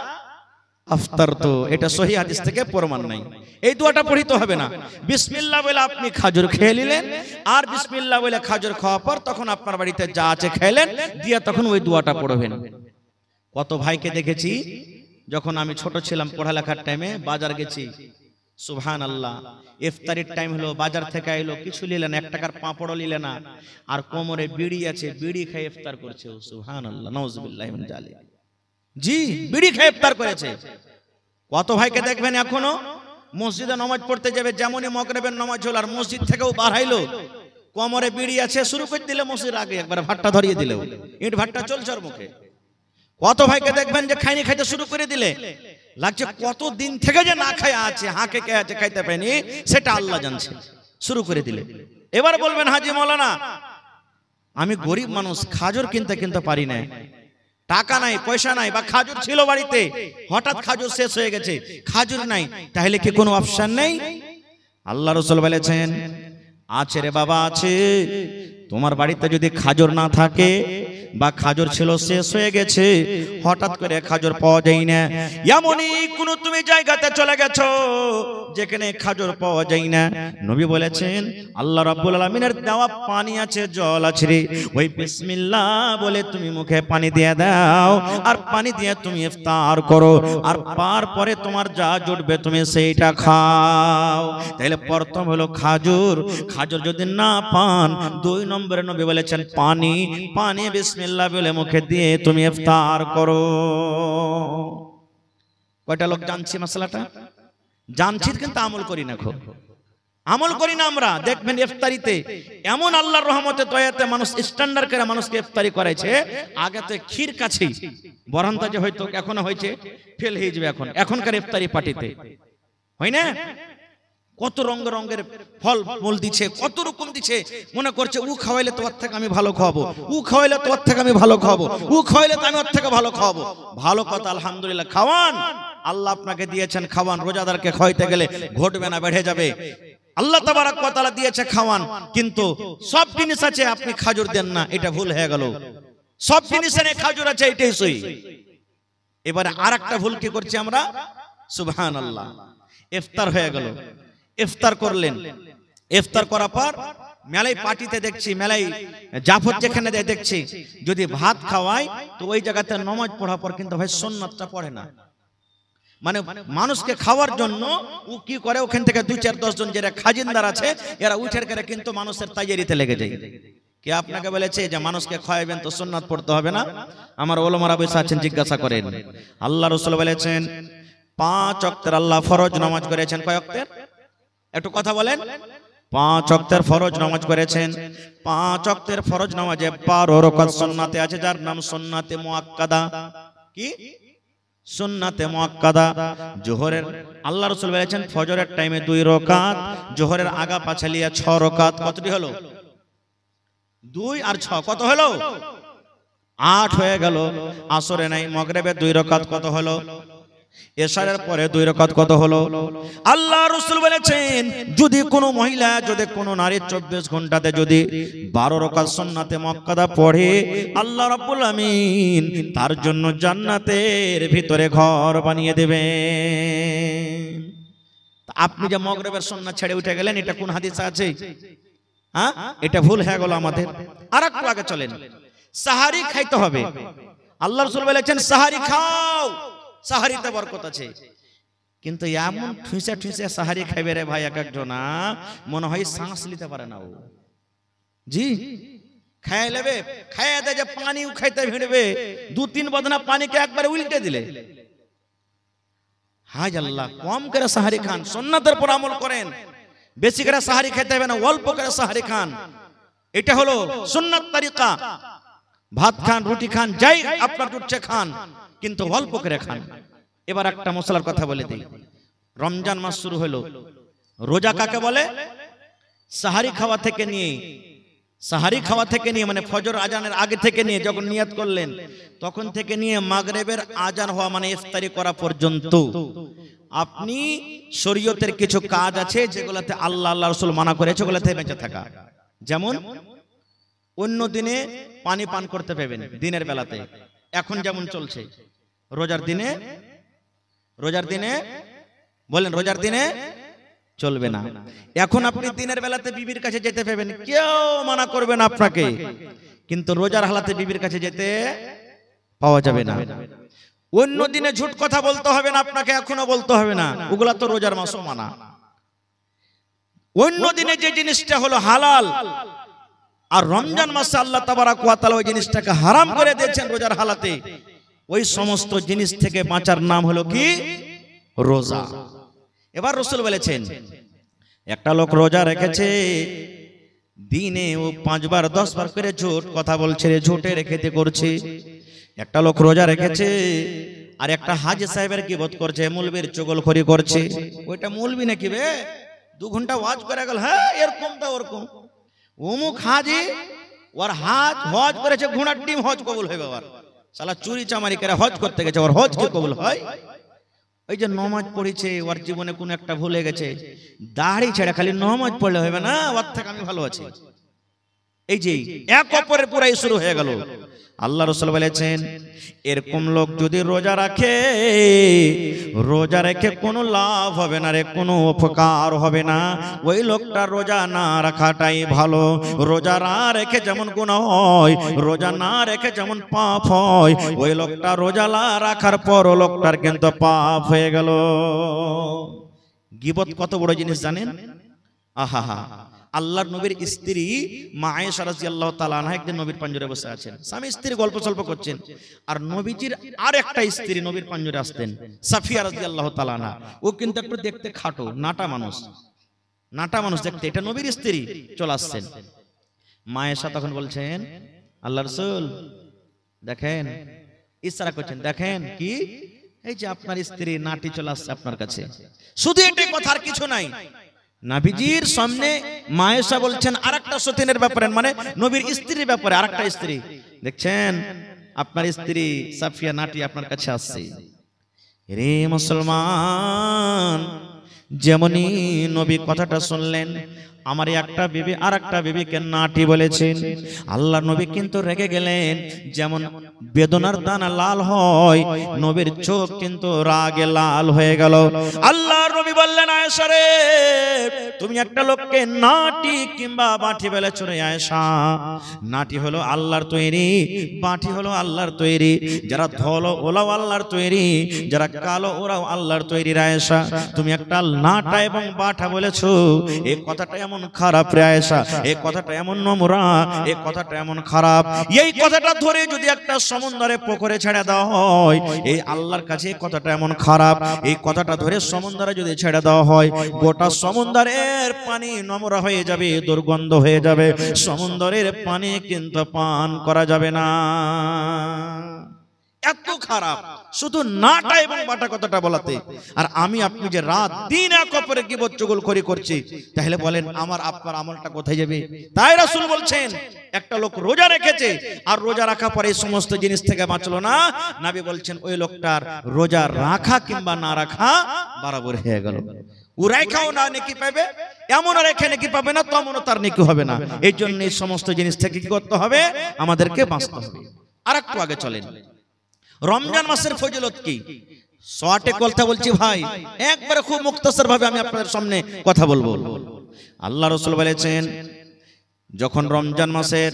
আফতারতু, এটা সহিহ হাদিস থেকে প্রমাণ নাই। এই দোয়াটা পড়িতে হবে না। বিসমিল্লাহ বলে আপনি খাজুর খেয়ে নিলেন, আর বিসমিল্লাহ বলে খাজুর খাওয়ার পর তখন আপনার বাড়িতে যা আছে খেলেন, দিয়ে তখন ওই দোয়াটা পড়বেন। কত ভাইকে দেখেছি, যখন আমি ছোট ছিলাম পড়ালেখার টাইমে বাজার গেছি, সুবহানাল্লাহ, ইফতারির টাইম হলো, বাজার থেকে আইলো, কিছু নিলেন, 1 টাকার পাঁপড়ও নিলেন না, আর কোমরে বিড়ি আছে, বিড়ি খেয়ে ইফতার করছে। সুবহানাল্লাহ, নাউযুবিল্লাহি মিন যালিক। জি, বিড়ি খেয়ে ইফতার করেছে। কত ভাইকে দেখবেন এখনো মসজিদে নামাজ পড়তে যাবে, যেমনই মাগরিবের নামাজ হলো আর মসজিদ থেকেও বাড়াইলো, কোমরে বিড়ি আছে, শুরু করে দিলে মসজিদের আগে একবার ভাতটা ধরিয়ে দিল, ইট ভাতটা চলছে ওর মুখে। কত ভাইকে দেখবেন যে খাইনি খাইতে শুরু করে দিলে, লাগছে কত দিন থেকে যে না খায় আছে, হাঁকে কে আছে খাইতে পায়নি, সেটা আল্লাহ জানছে, শুরু করে দিলে। এবার বলবেন হাজি মাওলানা আমি গরিব মানুষ, খাজুর কিনতে পারি না, টাকা নাই, পয়সা নাই, বা খাজুর ছিল বাড়িতে, হঠাৎ খাজুর শেষ হয়ে গেছে, খাজুর নাই, তাহলে কি কোনো অপশন নেই? আল্লাহ রাসূল বলেছেন আছে রে বাবা, আছে। তোমার বাড়িতে যদি খাজুর না থাকে, বা খাজুর ছিল শেষ হয়ে গেছে, হঠাৎ করে খাজুর পাওয়া যায় না, এমনই কোন তুমি জায়গাতে চলে গেছো যেখানে খাজুর পাওয়া যায় না, নবী বলেছেন আল্লাহ রাব্বুল আলামিনের দেওয়া পানি আছে, জল আছে রে, ওই বিসমিল্লাহ বলে তুমি মুখে পানি দিয়ে দাও, আর পানি দিয়ে তুমি ইফতার করো, আর পরে তোমার যা জুটবে তুমি সেইটা খাও। তাহলে প্রথম হলো খাজুর, খাজুর যদি না পান, 2 নম্বরে নবী বলেছেন পানি, পানি বিসমিল্লাহ বলে মুখে দিয়ে তুমি ইফতার করো। কয়টা লোক জানছি মাসলাটা? জানছি, কিন্তু আমল করি না, খুব আমল করি না আমরা। দেখবেন ইফতারিতে এমন আল্লাহর রহমতে দয়াতে মানুষ স্ট্যান্ডার্ড করে মানুষকে ইফতারি করাইছে। আগে তো ক্ষীর কাছেই বরান্তা যে হয়তো এখনো হয়েছে, ফেল হয়ে যাবে এখনকার ইফতারি পার্টিতে, হয় না? কত রঙের ফল মূল দিচ্ছে, কত রকম দিচ্ছে, মনে করছে ও খাওয়াইলে তোমার থেকে আমি ভালো খাওয়াবো, ও খাওয়াইলে তোমার থেকে আমি ভালো খাওয়াবো, ও খাওয়াইলে তো আমি ওর থেকে ভালো খাওয়াবো। ভালো কথা, আলহামদুলিল্লাহ, খাওয়ান, আল্লাহ আপনাকে দিয়েছেন, খাওয়ান। রোজাদারকে খাওয়াইতে গেলে ঘটবে না, বেড়ে যাবে। আল্লাহ তাবারক ওয়া তাআলা দিয়েছে, খাওয়ান। কিন্তু সব জিনিস আছে, আপনি খাজুর দেন না, এটা ভুল হয়ে গেল। সব জিনিসে খাজুর আছে, এটাই সহি। এবারে আরেকটা ভুল কি করছি আমরা, সুবহানাল্লাহ, ইফতার হয়ে গেল, ইফতার করলেন, ইফতার করার পর মেলাই পার্টিতে দেখছি, মেলাই জাফর যেখানে দেখছি, যদি ভাত খাওয়ায় তো ওই জায়গাতে নামাজ পড়ার পর কিন্তু ভাই সুন্নাতটা পড়ে না। মানে মানুষকে খাওয়ার জন্য ও কি করে, ওখান থেকে 2-4-10 জন যারা খাজিনদার আছে, এরা উঠের করে কিন্তু মানুষের তাইয়ারিতে লেগে যায়। কে আপনাকে বলেছে যে মানুষকে খাওয়াবেন তো সুন্নাত পড়তে হবে না? আমার ওলামারা বসে আছেন, জিজ্ঞাসা করেন। আল্লাহ রাসূল বলেছেন 5 ওয়াক্তের আল্লাহ ফরজ নামাজ করেছেন। কয় ওয়াক্তের? একটু কথা বলেন। 5 ওয়াক্তের ফরজ নামাজ করেছেন। 5 ওয়াক্তের ফরজ নামাজে 12 রাকাত সুন্নাতে আছে, যার নাম সুন্নাতে মুআক্কাদা। কি সুন্নাতে মুআক্কাদা? জোহরের আল্লাহ রাসূল বলেছেন ফজরের টাইমে 2 রাকাত, জোহরের আগা পাছালিয়া 6 রাকাত। কতটি হলো? 2 আর 6 কত হলো? 8 হয়ে গেল। আসরে নাই, মাগরিবে 2 রাকাত, কত হলো? এশারের পরে 2 রাকাত, কত হলো? আল্লাহ রাসূল বলেছেন যদি কোনো মহিলা, যদি কোনো নারী 24 ঘন্টাতে যদি 12 রাকাত সুন্নাতে মুআক্কাদা পড়ে, আল্লাহ রাব্বুল আমিন তার জন্য জান্নাতের ভিতরে ঘর বানিয়ে দেবেন। আপনি যে মাগরিবের সুন্নাত ছেড়ে উঠে গেলেন, এটা কোন হাদিসে আছে? হ্যাঁ, এটা ভুল হয়ে গেল আমাদের। আরেকটু আগে চলেন। সাহারি খাইতে হবে। আল্লাহ রাসূল বলেছেন সাহারি খাও, সাহারিতে বরকত আছে। কিন্তু এমন ঠুঁসে ঠুঁসে সাহারি খাইবে রে ভাই এক একজনা, মনে হয় শ্বাস নিতে পারে না ও। জি খাই লেবে, খাইয়া দেয় যে পানিও খাইতে ভিড়বে, 2-3 বদনা পানিকে একবারে উল্টে দিলে। হাজ আল্লাহ, কম করে সাহারি খান, সুন্নাতের পর আমল করেন। বেশি করে সাহারি খাইতে হবে না, অল্প করে সাহারি খান। এটা হলো সুন্নাত তরিকা। ভাত খান, রুটি খান, যাই আপনার জুটছে খান, কিন্তু অল্প করে খান। এবার একটা মশলার কথা বলে দিই। রমজান মাস শুরু হলো, রোজা কাকে বলে? সাহারি খাওয়া থেকে নিয়ে, সাহারি খাওয়া থেকে নিয়ে মানে ফজর আজানের আগে থেকে নিয়ে যখন নিয়াত করলেন তখন থেকে নিয়ে মাগরিবের আজান হওয়া মানে ইফতারি করা পর্যন্ত আপনি শরীয়তের কিছু কাজ আছে যেগুলোতে আল্লাহ আল্লাহ রাসূল মানা করেছে, ওগুলোতে বেঁচে থাকা। যেমন অন্য দিনে পানি পান করতে পাবেন দিনের বেলাতে, এখন যেমন চলছে। রোজার দিনে বলেন, রোজার দিনে চলবে না। এখন আপনি দিনের বেলাতে বিবির কাছে যেতে পাবেন, কেউ মানা করবে না আপনাকে, কিন্তু রোজার হালাতে বিবির কাছে যেতে পাওয়া যাবে না। অন্য দিনে ঝুট কথা বলতে হবে না আপনাকে, এখনো বলতে হবে না, ওগুলা তো রোজার মাসও মানা। অন্য দিনে যে জিনিসটা হলো হালাল, আর রমজান মাসে আল্লাহ তাবারাক ওয়া তাআলা ওই জিনিসটাকে হারাম করে দিয়েছেন রোজার হালাতে, ওই সমস্ত জিনিস থেকে বাঁচার নাম হলো কি? রোজা। এবার রাসূল বলেছেন, একটা লোক রোজা রেখেছে, দিনে ও 5 বার 10 বার করে ঝুট কথা বলছে, ঝুটের খেতে করছে। একটা লোক রোজা রেখেছে আর একটা হাজী সাহেবের গীবত করছে, মৌলবীর চুগলখড়ি করছে। ওইটা মৌলবী নাকি বে, 2 ঘন্টা ওয়াজ করে গেল, হ্যাঁ এরকম তা ওরকম। অমুক হাজী ওর হজ করেছে, ঘোড়ার ডিম হজ কবুল হবে। ওর শালা চুরি চামারি করে হজ করতে গেছে, ওর হজ কি কবুল হয়? ওই যে নামাজ পড়েছে, ওর জীবনে কোন একটা ভুলে গেছে, দাড়ি ছেড়ে খালি নামাজ পড়লে হবে না, ওর থেকে আমি ভালো আছি। এই যে এক অপরের পুরাই শুরু হয়ে গেল। আল্লাহ রাসূল বলেছেন, এরকম লোক যদি রোজা রাখে, রোজা রেখে কোনো লাভ হবে না রে, কোনো উপকার হবে না। ওই লোকটা রোজা না রাখাটাই ভালো। রোজা না রেখে যেমন গুনাহ হয়, রোজা না রেখে যেমন পাপ হয়, ওই লোকটা রোজা না রাখার পর ও লোকটার কিন্তু পাপ হয়ে গেল। গীবত কত বড় জিনিস জানেন? আহা, আল্লাহর নবীর স্ত্রী মা আয়েশা রাদিয়াল্লাহু তাআলা আনহা একদিন নবীর পাঞ্জরে বসে আছেন, স্বামী স্ত্রী গল্প সল্প করছেন, আর নবীজির আর একটা স্ত্রী নবীর পাঞ্জরে আসতেন, সাফিয়া রাদিয়াল্লাহু তাআলা আনহা। ও কিন্তু একটু দেখতে খাটো, নাটা মানুষ দেখতে, এটা নবীর স্ত্রী চলে আসছেন। মা আয়েশা তখন বলছেন, আল্লাহর রাসূল দেখেন, ইশারা করছেন, দেখেন কি, এই যে আপনার স্ত্রী নাটি চলে আসছে আপনার কাছে। শুধু এটাই কথা, আর কিছু নাই। নবীজির সামনে মা আয়েশা বলছেন আরেকটা সতীনের ব্যাপারে, মানে নবীর স্ত্রীর ব্যাপারে আরেকটা স্ত্রী, দেখছেন আপনার স্ত্রী সাফিয়া নাটি আপনার কাছে আসছে। রে মুসলমান, যেমনই নবী কথাটা শুনলেন, আমার একটা বিবি আর একটা বিবিকে নাটি বলেছেন, আল্লাহ নবী কিন্তু রেগে গেলেন। যেমন বেদনার দানা লাল হয়, নবীর চোখ কিন্তু রাগে লাল হয়ে গেল। আল্লাহ নবী বললেন, আয়েশা রে, তুমি একটা লোককে নাটি কিংবা বাঁটি বলেছ রে আয়েশা। নাটি হলো আল্লাহর তৈরি, বাঁটি হলো আল্লাহর তৈরি। যারা ধলো ওরাও আল্লাহর তৈরি, যারা কালো ওরাও আল্লাহর তৈরি। আয়েশা, তুমি একটা নাটা এবং বাঁটা বলেছো, এই কথাটা এমন খারাপ রে আয়েশা, এই কথাটা এমন নোংরা, এই কথাটা এমন খারাপ। এই কথাটা ধরে যদি একটা সমুদ্রে পুকুরে ছেড়ে দেওয়া হয়, এই আল্লাহর কাছে এই কথাটা এমন খারাপ। এই কথাটা ধরে সমুদ্রে যদি ছেড়ে দেওয়া হয়, গোটা সমুদ্রের পানি নোংরা হয়ে যাবে, দুর্গন্ধ হয়ে যাবে, সমুদ্রের পানি কিন্তু পান করা যাবে না। এত খারাপ শুধু নাটা এবং বাটা কথাটা বলাতে। আর আমি আপনি যে রাত দিন এক অপরের গীবত চুগলখড়ি করছি, তাহলে বলেন আমার আপনার আমলটা কোথায় যাবে? তাই রাসূল বলছেন, একটা লোক রোজা রেখেছে আর রোজা রাখা পরে এই সমস্ত জিনিস থেকে বাঁচলো না, নবী বলছেন ওই লোকটার রোজা রাখা কিংবা না রাখা বরাবর হয়ে গেল। ও রেখাও না নেকি পাবে, এমন রেখে নেকি পাবে না, তেমনও তার নেকি হবে না। এই জন্য এই সমস্ত জিনিস থেকে কি করতে হবে? আমাদেরকে বাঁচতে হবে। আর একটু আগে চলেন, রমজান মাসের ফজিলত কি? শর্টে কথা বলছি ভাই, একবারে খুব মুক্তাসার ভাবে আমি আপনাদের সামনে কথা বলবো। আল্লাহ রাসূল বলেছেন, যখন রমজান মাসের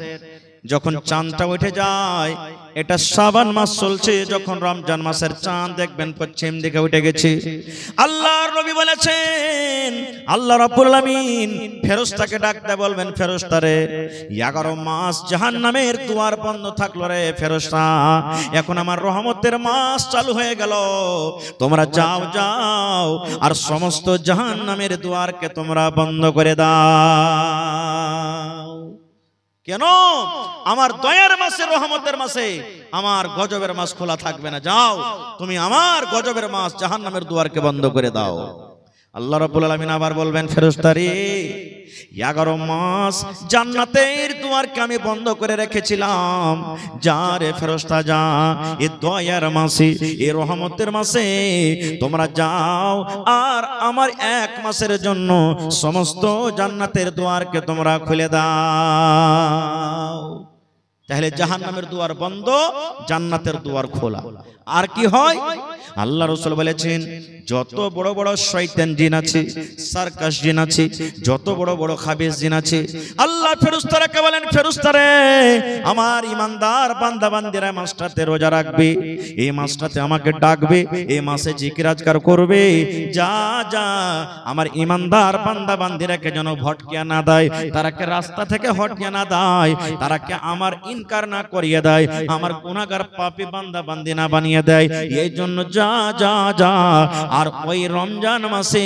যখন চাঁদটা উঠে যায়, এটা শাবান মাস চলছে, যখন রমজান মাসের চাঁদ দেখবেন পশ্চিম দিকে উঠে গেছে, আল্লাহর নবী বলেছেন আল্লাহ রাব্বুল আলামিন ফেরেশতাকে ডাকতে বলবেন, ফেরেশতারে 11 মাস জাহান্নামের দুয়ার বন্ধ থাকলো রে ফেরেশতা, এখন আমার রহমতের মাস চালু হয়ে গেল, তোমরা যাও যাও আর সমস্ত জাহান্নামের দুয়ারকে তোমরা বন্ধ করে দাও। কেন? আমার দয়ার মাসে, রহমতের মাসে আমার গজবের মাস খোলা থাকবে না, যাও তুমি আমার গজবের মাস জাহান্নামের দুয়ারকে বন্ধ করে দাও। আল্লাহ রাব্বুল আলামিন আবার বলবেন, ফেরেশতারে 11 মাস জান্নাতের দুয়ারকে আমি বন্ধ করে রেখেছিলাম, যা রে ফেরেশতা যা, এই দয়ার মাসে, এই রহমতের মাসে তোমরা যাও আর আমার 1 মাসের জন্য সমস্ত জান্নাতের দুয়ারকে তোমরা খুলে দাও। তাহলে জাহান্নামের দুয়ার বন্ধ, জান্নাতের দুয়ার খোলা। আর কি হয়? আল্লাহ রাসূল বলেছেন, যত বড় বড় শয়তান জিন আছে, সার্কাস জিন আছে, যত বড় বড় খাবিস জিন আছে, আল্লাহ ফেরেশতাকে বলেন, ফেরেশতারে আমার ইমানদার বান্দা বান্দিরা মাসটাতে রোজা রাখবে, এই মাসটাতে আমাকে ডাকবে, এই মাসে জিকির আজকার করবে, যা যা আমার ইমানদার বান্দা বান্দিরাকে যেন ভটকিয়া না দেয়, তারাকে রাস্তা থেকে হটিয়ে না দেয়, তারাকে আমার ইনকার না করিয়ে দেয়, আমার গুনাহগার পাপী বান্দা বান্দি না বানিয়ে দেয়, এই জন্য যা যা যা। আর ওই রমজান মাসে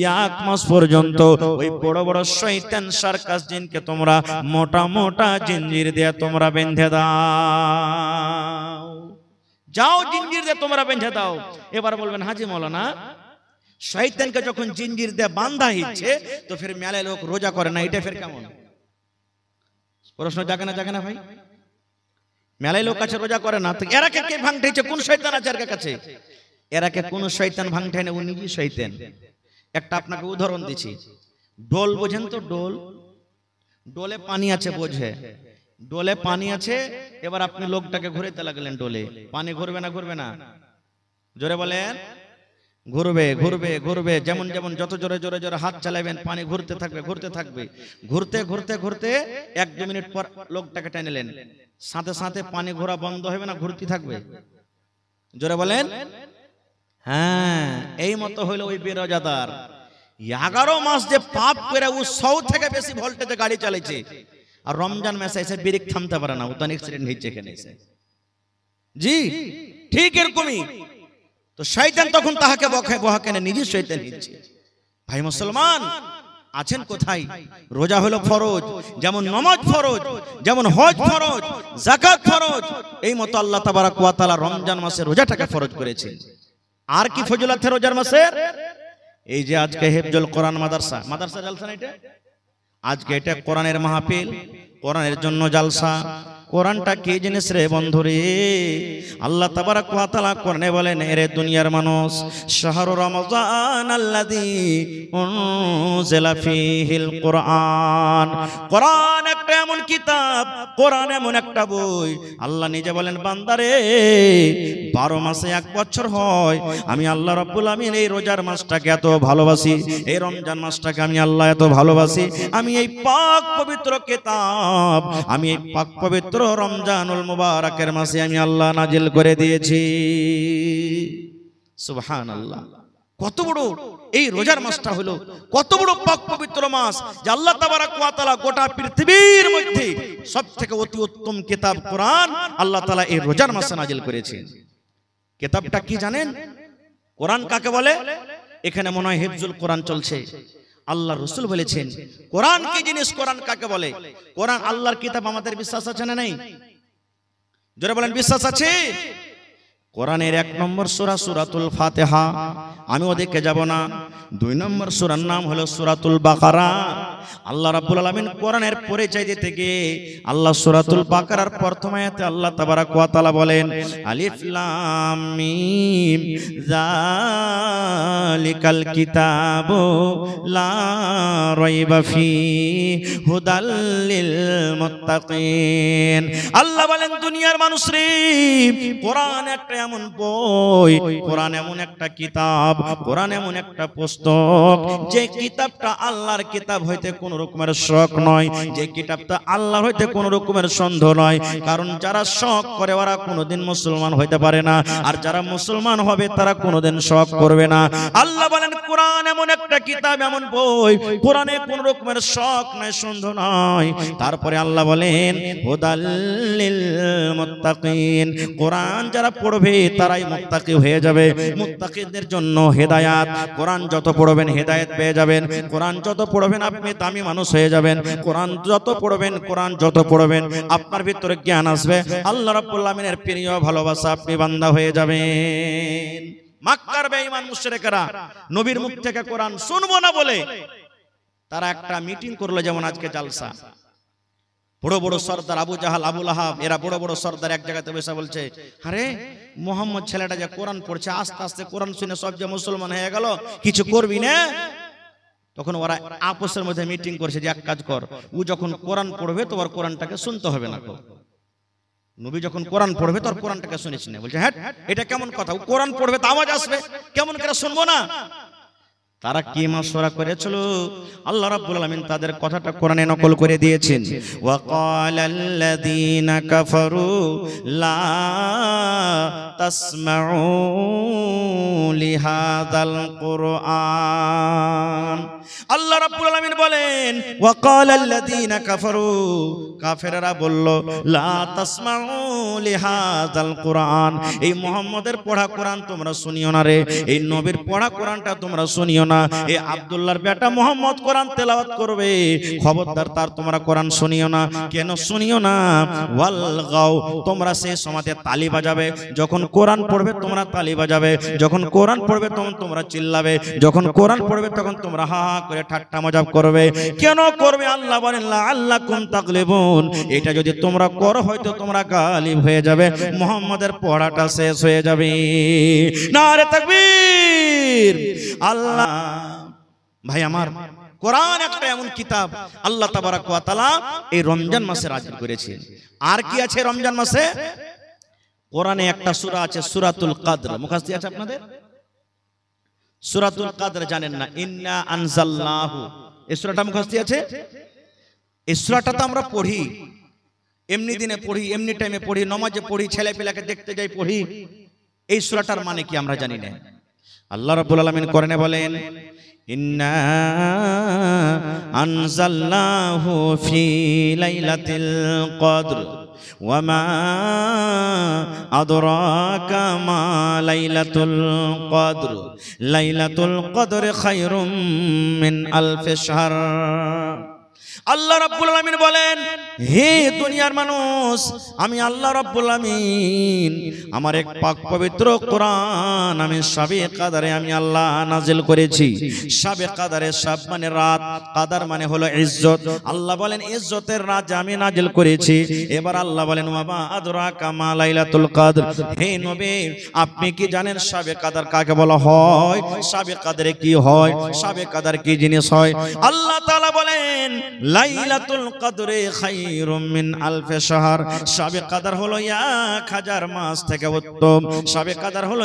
1 মাস পর্যন্ত ওই বড় বড় শয়তান সার্কাস জিনকে তোমরা মোটা মোটা জিঞ্জির দিয়ে তোমরা বেঁধে দাও, যাও জিঞ্জির দিয়ে তোমরা বেঁধে দাও। এবার বলবেন, হাজি মাওলানা শয়তানকে যখন জিঞ্জির দিয়ে বাঁধা হচ্ছে, তো ফির মেলায় লোক রোজা করে না, এটা ফির কেমন? প্রশ্ন জাগে না ভাই? মেলায় লোক আছে রোজা করে না, তো এরাকে কে ভাঙতেছে? কোন শয়তান আছে এর কাছে? এরাকে কোন শয়তান ভাঙতে না, ও নিজেই শয়তান। একটা আপনাকে উদাহরণ দিচ্ছি, ডোল বোঝেন তো? ডোল, ডোলে পানি আছে, বোঝে? ডোলে পানি আছে, এবার আপনি লোকটাকে ঘুরাইতে লাগলেন, ডোলে পানি ঘুরবে না? ঘুরবে না? জোরে বলেন। ঘুরবে ঘুরবে ঘুরবে, যেমন যেমন যত জোরে জোরে জোরে হাত চালাবেন পানি ঘুরতে থাকবে ঘুরতে থাকবে, ঘুরতে ঘুরতে ঘুরতে 1-2 মিনিট পর লোকটাকে টেনেলেন, সাথে সাথে পানি ঘোরা বন্ধ হবে না? ঘুরতে থাকবে? জোরে বলেন। হ্যাঁ, এই মতো হইলো ওই বেরোজাদার। 11 মাস যে পাপ করে ও 100 থেকে বেশি ভোল্টেজে গাড়ি চালাইছে, আর রমজান মাসে এসে ব্রেক থামতে পারে না, ও তো অ্যাক্সিডেন্ট হয়েছে এখানে এসে। জি ঠিক এরকমই। তো শয়তান তখন তাহাকে বহাকে না, নিজে শয়তান হচ্ছে। ভাই মুসলমান আছেন কোথায়? রোজা হলো ফরজ, যেমন নামাজ ফরজ, যেমন হজ ফরজ, যাকাত ফরজ, এই মতো আল্লাহ তাবারক ওয়া তাআলা রমজান মাসে রোজাটাকে ফরজ করেছেন। আর কি ফজিলত রোজার মাসের? এই যে আজকে হিফজুল কোরআন মাদ্রাসা জালসা না, এটা আজকে এটা কোরআনের মাহফিল, কোরআনের জন্য জালসা। কোরআনটা কি জিনিস রে বন্ধু রে? আল্লাহ তাবারক ওয়া তাআলা কোরআনে বলেন, এরে দুনিয়ার মানুষ, শাহরু রমজান আল্লাযী উনজিলা ফীহিল কোরআন। কোরআন একটা এমন কিতাব, কোরআন এমন একটা বই, আল্লাহ নিজে বলেন, বান্দারে 12 মাসে 1 বছর হয়, আমি আল্লাহ রাব্বুল আমিন এই রোজার মাসটাকে এত ভালোবাসি, এই রমজান মাসটাকে আমি আল্লাহ এত ভালোবাসি, আমি এই পাক পবিত্র কিতাব, আমি এই পাক পবিত্র রমজানুল মুবারকের মাসে আমি আল্লাহ নাজিল করে দিয়েছি। সুবহানাল্লাহ। কত বড় এই রোজার মাসটা হলো, কত বড় পাক পবিত্র মাস, যে আল্লাহ তাবারক ওয়া তাআলা গোটা পৃথিবীর মধ্যে সবথেকে অতি উত্তম কিতাব কোরআন আল্লাহ তাআলা এই রোজার মাসে নাজিল করেছেন। কিতাবটা কি জানেন? কোরআন কাকে বলে? এখানে মনে হয় হিফজুল কোরআন চলছে। আল্লাহ রাসূল বলেছেন কোরআন কি জিনিস, কোরআন কাকে বলে? কোরআন আল্লাহর কিতাব। আমাদের বিশ্বাস আছে না নেই? জোরে বলেন, বিশ্বাস আছে? কোরআনের 1 নম্বর সূরা সূরাতুল ফাতিহা, আমি ওদিকে যাব না। 2 নম্বর সূরার নাম হলো সূরাতুল বাকারা। আল্লাহ রাব্বুল আলামিন কোরআনের পরিচয় দিতে গিয়ে আল্লাহ সূরাতুল বাকারার প্রথম আয়াতে আল্লাহ তাবারক ওয়া তাআলা বলেন, আলিফ লাম মিম যালিকাল কিতাবু লা রাইবা ফি হুদাল লিল মুত্তাকিন। আল্লাহ বলেন, দুনিয়ার মানুষ রে, কোরআন একটা এমন বই, কোরআন এমন একটা কিতাব, কোরআন এমন একটা পুস্তক, যে কিতাবটা আল্লাহর কিতাব হইতে হইতে কোন রকমের শখ নয়, যে কিতাবটা আল্লাহর হইতে কোন রকমের সন্দেহ নয়। কারণ যারা শখ করে ওরা কোনোদিন মুসলমান হইতে পারে না, আর যারা মুসলমান হবে তারা কোনোদিন শখ করবে না। আল্লাহ বলেন কোরআন এমন একটা কিতাব, এমন বই, কোরআনে কোন রকমের শখ নাই, সন্দেহ নাই। তারপরে আল্লাহ বলেন হুদাল লিল মুত্তাকিন, কোরআন যারা পড়বে তারাই মুত্তাকি হয়ে যাবে। মুত্তাকিদের জন্য হেদায়েত, কোরআন যত পড়বেন হেদায়েত পেয়ে যাবেন। কোরআন যত পড়বেন আপনি দামি মানুষ হয়ে যাবেন। কোরআন যত পড়বেন, কোরআন যত পড়বেন আপনার ভিতরে জ্ঞান আসবে, আল্লাহ রাব্বুল আমিনের প্রিয় ভালোবাসা আপনি বান্দা হয়ে যাবেন। মক্কার বেঈমান মুশরিকরা নবীর মুখ থেকে কোরআন শুনবো না বলে তারা একটা মিটিং করলো, যেমন আজকে জালসা। বড় বড় সর্দার আবু জাহাল, আবু লাহাব, এরা বড় বড় সর্দার এক জায়গাতে বসে বলছে, আরে মোহাম্মদ ছেলেটা যে কোরআন পড়ছে, আস্তে আস্তে কোরআন শুনে সব যে মুসলমান হয়ে গেল, কিছু করবি না? তখন ওরা আপসের মধ্যে মিটিং করছে যে এক কাজ কর, ও যখন কোরআন পড়বে তোমার কোরআনটাকে শুনতে হবে না। নবী যখন কোরআন পড়বে তোর কোরআনটাকে শুনিস না। বলছে হ্যাঁ, এটা কেমন কথা? ও কোরআন পড়বে তো আওয়াজ আসবে, কেমন করে শুনবো না? তারা কি মাশওয়ারা করেছিল, আল্লাহ রাব্বুল আলামিন তাদের কথাটা কোরআনে নকল করে দিয়েছেন। ওয়া ক্বালাল্লাযীনা কাফারু লা তাসমাউ লিহাযাল কুরআন। আল্লাহ রাব্বুল আলামিন বলেন ওয়া ক্বালাল্লাযীনা কাফারু, কাফেররা বলল লা তাসমাউ লিহাযাল কুরআন, এই মুহাম্মাদের পড়া কোরআন তোমরা শুনিও না রে, এই নবীর পড়া কোরআনটা তোমরা শুনিও না। এই আব্দুল্লাহর বেটা মুহাম্মদ কোরআন তেলাওয়াত করবে, খবরদার তার তোমরা কোরআন শুনিও না। কেন শুনিও না? ওয়ালগাও, তোমরা সেই সময়তে তালি বাজাবে, যখন কোরআন পড়বে তোমরা তালি বাজাবে, যখন কোরআন পড়বে তখন তোমরা চিল্লাবে, যখন কোরআন পড়বে তখন তোমরা হা হা করে ঠাট্টা মজাক করবে। কেন করবে? আল্লাহ বলেন লাআল্লাকুম তাগলিবুন, এটা যদি তোমরা করো হয়তো তোমরা গালিব হয়ে যাবে, মুহাম্মাদের পড়াটা শেষ হয়ে যাবে। নারে তাকবীর। আল্লাহ ভাই আমার, কোরআন একটা এমন কিতাব আল্লাহ তাবারক ওয়া তাআলা এই রমজান মাসে নাযিল করেছেন। আর কি আছে রমজান মাসে? কোরআনে একটা সূরা আছে সূরাতুল কদর, মুখস্থ আছে আপনাদের? সূরাতুল কদর জানেন না? ইন্না আনজালনাহু, এই সূরাটা মুখস্থ আছে? এই সূরাটা তো আমরা পড়ি, এমনি দিনে পড়ি, এমনি টাইমে পড়ি, নামাজে পড়ি, ছেলে পেলাকে দেখতে যাই পড়ি। এই সূরাটার মানে কি আমরা জানি না। আল্লাহ রাব্বুল আলামিন কোরআনে বলেন ইন্না আনজালনাহু ফি লাইলাতিল কদর ওয়া মা আদরাকা মা লাইলাতুল কদর লাইলাতুল কদর খায়রুম মিন আলফি শাহর। আল্লাহ রাব্বুল আলামিন বলেন হে দুনিয়ার মানুষ, আমি আল্লাহ রাব্বুল আলামিন আমার এক পাক পবিত্র কোরআন আমি শাবে কাদরে আমি আল্লাহ নাজিল করেছি। শাবে কাদরে, শাব মানে রাত, কাদর মানে হলো ইজ্জত। আল্লাহ বলেন ইজ্জতের রাত আমি নাজিল করেছি। এবার আল্লাহ বলেন ওয়া মা আদরাকা মা লাইলাতুল কদর, হে নবী আপনি কি জানেন শাবে কাদর কাকে বলা হয়? শাবে কাদরে কি হয়? শাবে কাদর কি জিনিস হয়? আল্লাহ তাআলা বলেন লাইলাতুল কদরে খায়রুম মিন আলফি শাহর, শাবে কদর হলো 1000 মাস থেকে উত্তম, শাবে কদর হলো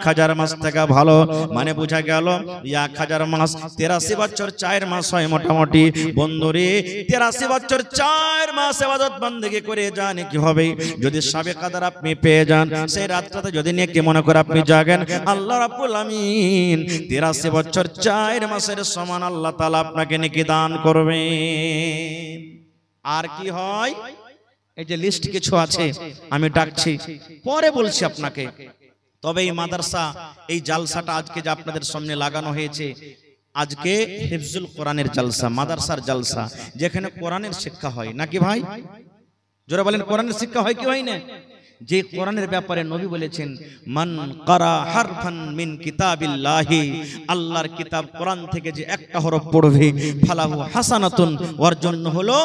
1000 মাস থেকে ভালো। মানে বোঝা গেল 1000 মাস 83 বছর 4 মাস হয় মোটামুটি। বন্ধুরে 83 বছর 4 মাস ইবাদত বندگی করে জানে কি হবে যদি শাবে কদর আপনি পেয়ে যান। সেই রাতটাতে যদি নেকি মনে করে আপনি জাগেন, আল্লাহ রাব্বুল আমিন 83 বছর 4 মাসের সমান আল্লাহ তাআলা আপনাকে নেকি দান করবে। আর কি হয়? এই যে লিস্ট কিছু আছে আমি ডাকছি, পরে বলছি আপনাকে। তবে এই মাদ্রাসা, এই জালসাটা আজকে যে আপনাদের সামনে লাগানো হয়েছে, আজকে হিফজুল কোরআনের জালসা, মাদ্রাসার জালসা, যেখানে কোরআনের শিক্ষা হয় নাকি ভাই? জোরে বলেন কোরআনের শিক্ষা হয় কি হয় না? যে কোরআনের ব্যাপারে নবী বলেছেন মান কারা হারফান মিন কিতাবিল্লাহি, আল্লাহর কিতাব কোরআন থেকে যে একটা হরফ পড়বে ফালাহু হাসানাতুন, ওর জন্য হলো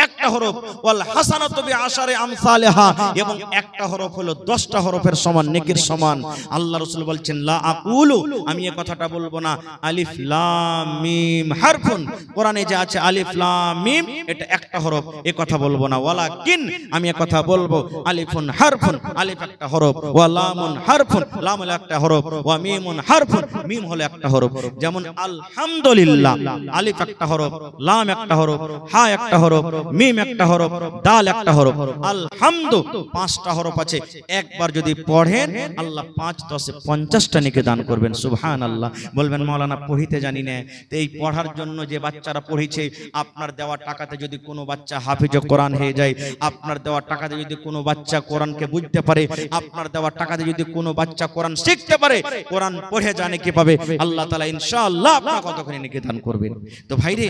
একটা হরফ, ওয়াল হাসানাতু বিআশারি আমসালিহা, এবং একটা হরফ হলো 10টা হরফের সমান, নেকির সমান। আল্লাহ রাসূল বলছেন লা আকুলু, আমি এই কথাটা বলবো না আলিফ লাম মিম হারফুন, কোরআনে যে আছে আলিফ লাম মিম এটা একটা হরফ, এই কথা বলবো না। ওয়ালাকিন, আমি এই কথা বলবো আলিফুন হারফ হারফুন, আলিফ একটা হরফ, ওয়া লামুন হারফুন, লাম হলো একটা হরফ, ওয়া মিমুন হারফুন, মিম হলো একটা হরফ। যেমন আলহামদুলিল্লাহ, আলিফ একটা হরফ, লাম একটা হরফ, হা একটা হরফ, মিম একটা হরফ, দাল একটা হরফ। আলহামদু 5টা হরফ আছে, একবার যদি পড়েন আল্লাহ 5 10 50টা নেকি দান করবেন। সুবহানাল্লাহ। বলবেন মাওলানা পড়িতে জানি না, তো এই পড়ার জন্য যে বাচ্চারা পড়িছে, আপনার দেওয়া টাকাতে যদি কোনো বাচ্চা হাফিজ কোরআন হয়ে যায়, আপনার দেওয়া টাকাতে যদি কোনো বাচ্চা কোরআনকে বুঝতে পারে, আপনার দেওয়া টাকাতে যদি কোনো বাচ্চা কোরআন শিখতে পারে, কোরআন পড়ে জানে কি পাবে, আল্লাহ তাআলা ইনশাআল্লাহ আপনাকে কতখানি নেকি দান করবেন। তো ভাইরে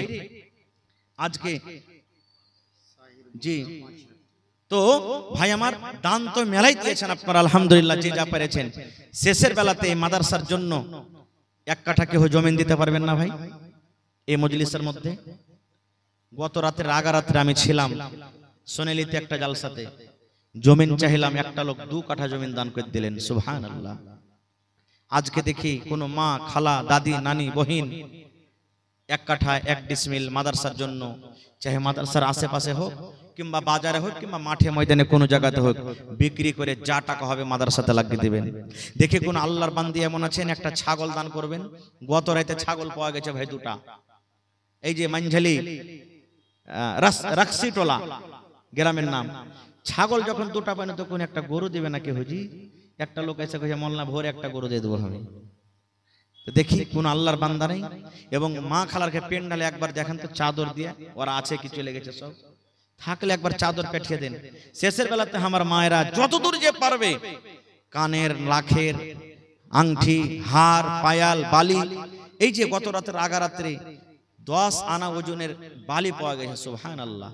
আজকে জি, তো ভাই আমার দান তো মেলাই দিয়েছেন আপনারা আলহামদুলিল্লাহ, যে যা পেরেছেন। শেষের বেলাতে মাদ্রাসার জন্য 1 কাঠা কেউ জমিন দিতে পারবেন না ভাই এই মজলিসের মধ্যে? গত রাতের আগা রাত্রে আমি ছিলাম সোনালিতে একটা জালসাতে, জমিন চাইলাম, একটা লোক 2 কাঠা জমিন দান করে দিলেন। সুবহানাল্লাহ। আজকে দেখি কোন মা, খালা, দাদি, নানি, বহিন 1 কাঠা 1 ডিসমিল মাদ্রাসার জন্য, চাহে মাদ্রাসার আশেপাশে হোক কিংবা বাজারে হোক কিংবা মাঠে ময়দানে কোনো জায়গাতে হোক, বিক্রি করে যা টাকা হবে মাদ্রাসাতে লাগিয়ে দিবেন। দেখে কোন আল্লাহর বান্দি এমন আছেন একটা ছাগল দান করবেন। গত রাতে ছাগল পাওয়া গেছে ভাই 2টা, এই যে মানঝালি রাক্সিটোলা গ্রামের নাম। ছাগল যখন 2টা পায় না তখন একটা গরু দিবে নাকি হুজি? একটা লোক এসে কইছে মোল্লা ভোরে একটা গরু দিয়ে দেবো আমি। দেখি কোন আল্লাহর বান্দা নেই। এবং মা খালারকে পেন্ডালে একবার দেখেন তো চাদর দিয়ে, ওরা আছে কি চলে গেছে সব, থাকলে একবার চাদর পেঠিয়ে দেন। শেষের বেলাতে আমার মায়েরা যতদূর যে পারবে কানের, লাখের আংটি, হার, পায়াল, বালি, এই যে গত রাতের আগা রাত্রে 10 আনা ওজনের বালি পাওয়া গেছে। সুবহানাল্লাহ।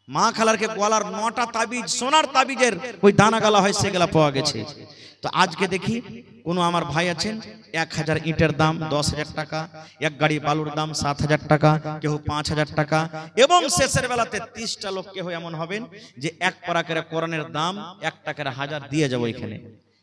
মা খালারকে গলার 9টা তাবিজ, সোনার তাবিজের ওই দানা গালা হয়, সেগুলা পাওয়া গেছে। তো আজকে দেখি কোন আমার ভাই আছেন 1000 ইটের দাম 10,000 টাকা, 1 গাড়ি বালুর দাম 7,000 টাকা, কেউ 5,000 টাকা। এবং শেষের বেলাতে 30টা লোক কেউ এমন হবেন যে 1 পারা করে কোরআনের দাম 1 টাকার 1000 দিয়ে যাবো এখানে।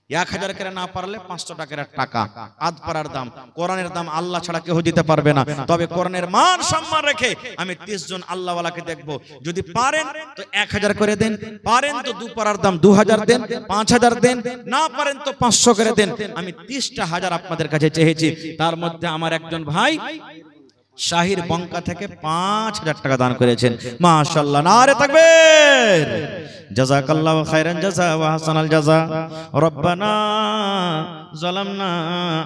1000 করে না পারলে 500 টাকার টাকা আধ পারার দাম। কোরআনের দাম আল্লাহ ছাড়া কেউ দিতে পারবে না। তবে কোরআনের মান সম্মান রেখে আমি 30 জন আল্লাহওয়ালাকে দেখবো, যদি পারেন তো 1000 করে দেন, পারেন তো 2 পারার দাম 2000 দেন, 5000 দেন, না পারেন তো 500 করে দেন। আমি 30টা হাজার আপনাদের কাছে চেয়েছি। তার মধ্যে আমার একজন ভাই শাহির বঙ্কা থেকে 5000 টাকা দান করেছেন। মাশাআল্লাহ, নারে তাকবীর। জাযাকাল্লাহু খাইরান জাযা ওয়া হাসানাল জাযা। রব্বানা যালামনা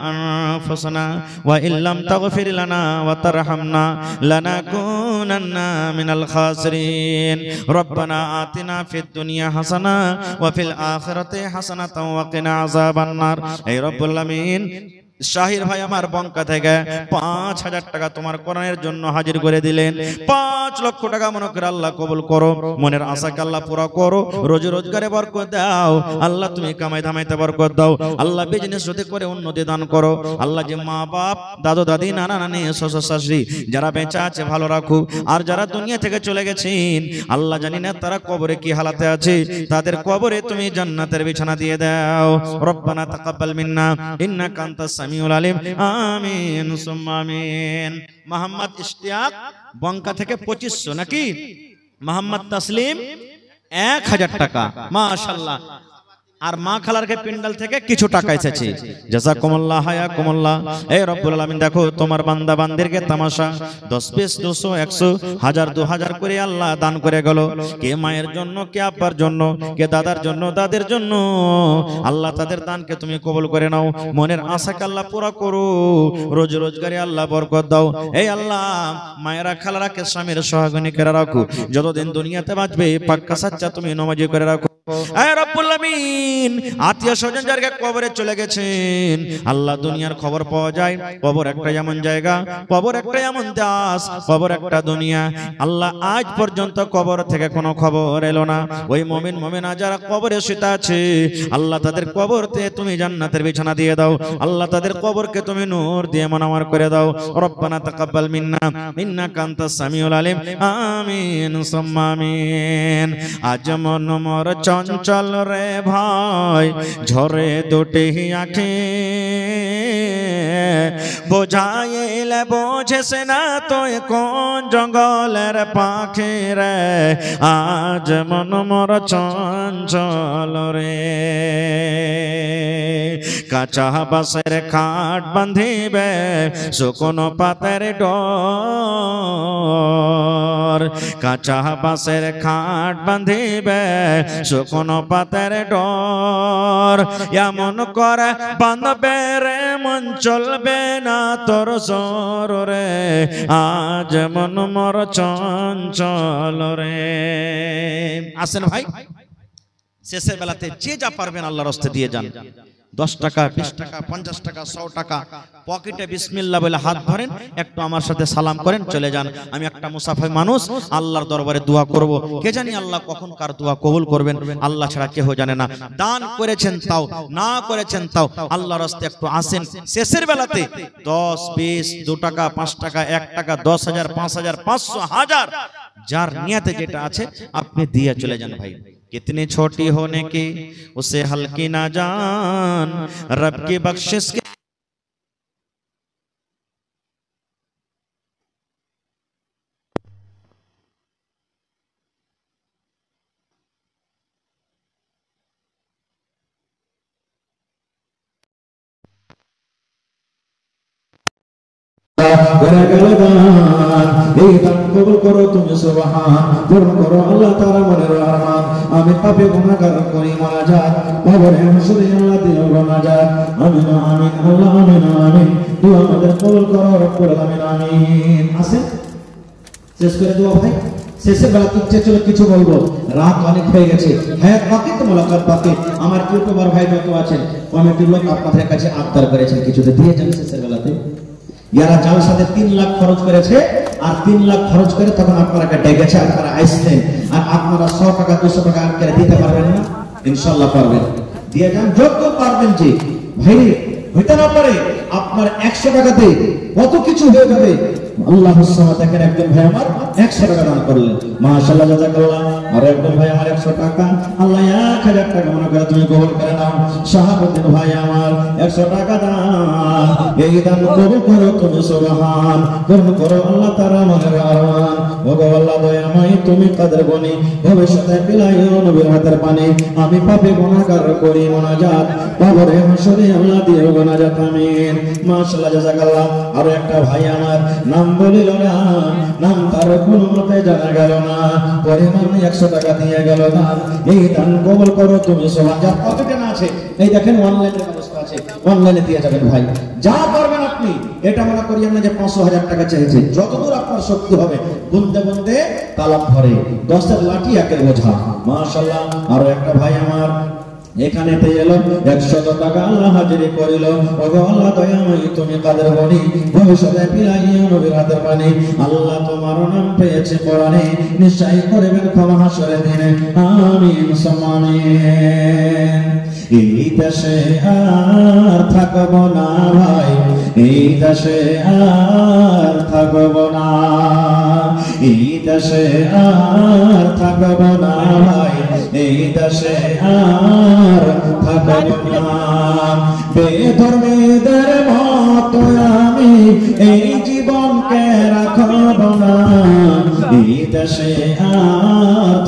আনফুসানা ওয়া ইল্লাম তাগফির লানা ওয়া তারহামনা লানাকুনান্না মিনাল খাসিরিন। রব্বানা আতিনা ফিদ দুনিয়া হাসানা ওয়া ফিল আখিরাতি হাসানাতাও ওয়া কিনা আযাবান নার। হে রব্বুল আমিন, শাহির ভাই আমার বঙ্কা থেকে 5000 টাকা তোমার কোরআনের জন্য হাজির করে দিলেন। 5 লক্ষ টাকা মনে করে আল্লাহ কবুল করো, মনের আশাকে আল্লাহ পুরা করো, রোজি রোজগারে বরকত দাও আল্লাহ, তুমি কামাই ধামাইতে বরকত দাও আল্লাহ, বিজনেস হতে করে উন্নতি দান করো আল্লাহ। যে মা বাপ, দাদু দাদি, নানা নানি, শ্বশুর শাশুড়ি যারা বেঁচে আছে ভালো রাখো, আর যারা দুনিয়া থেকে চলে গেছেন আল্লাহ জানি না তারা কবরে কি হালাতে আছে, তাদের কবরে তুমি জান্নাতের বিছানা দিয়ে দাও। রব্বানা তাকাব্বাল মিন্না ইন্নাকা আনতাস সামিউল আলিম। আমিন সুম্মা আমিন। মোহাম্মদ ইশতিয়াক বঙ্কা থেকে 2500 নাকি? মোহাম্মদ তাসলিম 1000 টাকা। মাশাআল্লাহ। আর মা খালারকে পিন্ডাল থেকে কিছু টাকা এসেছে। জাযাকুমুল্লাহ হায়াকুমুল্লাহ। হে রব্বুল আলামিন, দেখো তোমার বান্দা বান্দিরকে তামাশা 10 20 200 100 1000 2000 করে আল্লাহ দান করে গেল। কে মায়ের জন্য, কে আব্বার জন্য, কে দাদার জন্য, দাদের জন্য। আল্লাহ তাদের দানকে তুমি কবুল করে নাও, মনের আশাকে আল্লাহ পুরা করো, রোজ রোজগারে আল্লাহ বরকত দাও। এই আল্লাহ মায়েরা খালারাকে স্বামীর সোহাগিনী করে রাখো, যতদিন দুনিয়াতে বাঁচবে পাক্কা সাচ্চা তুমি নামাজি করে রাখো। হে রব্বুল আমিন, আত্মীয় স্বজন যারা কবরে চলে গেছেন আল্লাহ, দুনিয়ার খবর পাওয়া যায়, কবর একটা এমন জায়গা, কবর একটা এমন দাস, কবর একটা দুনিয়া। আল্লাহ আজ পর্যন্ত কবর থেকে কোনো খবর এলো না। ওই মুমিন মুমিনা যারা কবরে শুয়ে আছে আল্লাহ, তাদের কবরতে তুমি জান্নাতের বিছানা দিয়ে দাও আল্লাহ, তাদের কবরকে তুমি নূর দিয়ে মনোয়ার করে দাও। রব্বানা তাকাব্বাল মিন্না ইন্নাকা আনতাস সামিউল আলিম। আমিন সুম্মা আমিন। আজ মন মোর চঞ্চল রে ভাই, ঝরে দুটি আঁখি বোঝাইলে বোঝেস না তুই কোন জঙ্গলের পাখি রে, আজ মন মোর চঞ্চল রে। কাঁচা বাঁশের খাট বাঁধিবে শুকনো পাতের ডোর, কাঁচা বাঁশের খাট বাঁধিবে শুকনো পাতের ডোর। এমন করে বাঁধবে রে মন চলবে না তোর জোর রে, আজ মন মোর চঞ্চল রে। আসেন ভাই, শেষের বেলাতে যে যা পারবেন আল্লাহর রাস্তায় দিয়ে যান। 10 টাকা 20 টাকা 50 টাকা 100 টাকা পকেটে বিসমিল্লাহ বলে হাত ভরেন, একটু আমার সাথে সালাম করেন, চলে যান। আমি একটা মুসাফির মানুষ, আল্লাহর দরবারে দোয়া করব, কে জানি আল্লাহ কখন কার দোয়া কবুল করবেন, আল্লাহ ছাড়া কেউ জানে না। দান করেছেন তাও, না করেছেন তাও, আল্লাহর রাস্তায় একটু আসেন। শেষের বেলাতে 10 20 2 টাকা 5 টাকা 1 টাকা 10,000 5,000 500 1000 যার নিয়তে যেটা আছে আপনি দিয়ে চলে যান ভাই। कितनी छोटी होने की उसे हल्की ना जान, रब की बख्शिश के কবুল করো তুমি সুবহান, পূর্ণ করো আল্লাহ তাআলা মনের আরমান। আমি পাপী গুনাহগার করি মুনাজাত, কবরে হাসরে আল্লাহ দিও মুনাজাত। আমিন আমিন আল্লাহ আমিন আমিন, দোয়া আমাদের কবুল করো রব্বুল আলামিন আমিন। আসেন শেষ করে দোয়া ভাই। শেষের বেলা ইচ্ছে ছিল কিছু বলবো, রাত অনেক হয়ে গেছে, হায়াত বাকি তো মোলাকাত বাকি। আমার ইউটিউবার ভাই যত আছেন কমিটির লোক আপনাদের কাছে আবদার করেছেন কিছুতে দিয়ে যান শেষের বেলাতে। যারা জালসাতে 3 লাখ খরচ করেছে আর 3 লাখ খরচ করে তখন আপনারা ডেকেছে, আপনারা আইসলেন, আর আপনারা 100 টাকা 200 টাকা করে দিতে পারবেন না? ইনশাআল্লাহ পারবেন, দিয়ে যান যত পারবেন। যে ভাই হইতে না পারে আপনার 100 টাকাতে কত কিছু হয়ে যাবে। আল্লাহর সামনে দেখেন একজন ভাই আমার 100 টাকা দান করলেন, মাশাআল্লাহ জাযাকাল্লাহ। আর একজন ভাই আমার 100 টাকা, আল্লাহ 1000 টাকা মনে করে তুমি কবুল করে নাও। শাহাবুদ্দিন ভাই আমার 100 টাকা দান, এই দান কবুল করো তুমি সুবহান, পূর্ণ করো আল্লাহ তাআলা মনের আরমান। ওগো আল্লাহ দয়াময় তুমি কাদের গনি, ভবিষ্যতে বিলাইও নবীর হাতের পানি। আমি পাপী গুনাহগার করি মুনাজাত, কবরে হাসরে আল্লাহ দিও মুনাজাত আমিন। মাশাআল্লাহ জাযাকাল্লাহ। আর একটা ভাই আমার নাম বলিল না, নাম তার কোনো মতে জানা গেল না, পরিমাণ 100 টাকা দিয়ে গেল দান। এই দান কবুল করো তুমি সুবহান। যার পকেটে না আছে এই দেখেন অনলাইনের ব্যবস্থা আছে, অনলাইনে দিয়ে যাবেন ভাই, যা পারবেন আপনি। এটা মনে করি আমরা যে 500,000 টাকা চাইছে, যতদূর আপনার শক্তি হবে বুনতে বুনতে কালাম ভরে, 10 লাঠি একের বোঝা। মাশাআল্লাহ। আর একটা ভাই আমার এখানে এলো 100 টাকা আল্লাহ হাজিরি করিল। ওগো আল্লাহ দয়াময় তুমি কাদের গনি, ভবিষ্যতে বিলাইও নবীর হাতের পানি। আল্লাহ তোমার নাম পেয়েছে কোরআনে, নিশ্চয়ই করবেন ক্ষমা হাসরের দিনে। আমিন আমিন। এই দেশে আর থাকব না ভাই, এই দেশে আর থাকব না, এই দেশে আর থাকব না ভাই, এই দেশে আর থাকব না। বেধর্মীদের মতো আমি এই জীবনকে রাখব না, এই দেশে আর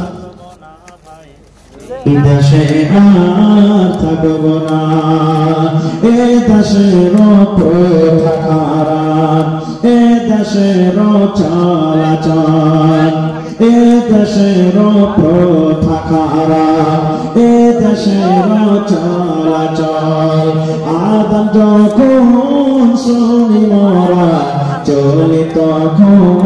এই দেশে আর থাকব না। এ দেশের প্রথা খারাপ, এ দেশের চলাচল, এ দেশের প্রথা খারাপ, এ দেশের চলাচল। আদম যখন শুনি মরা চলি তখন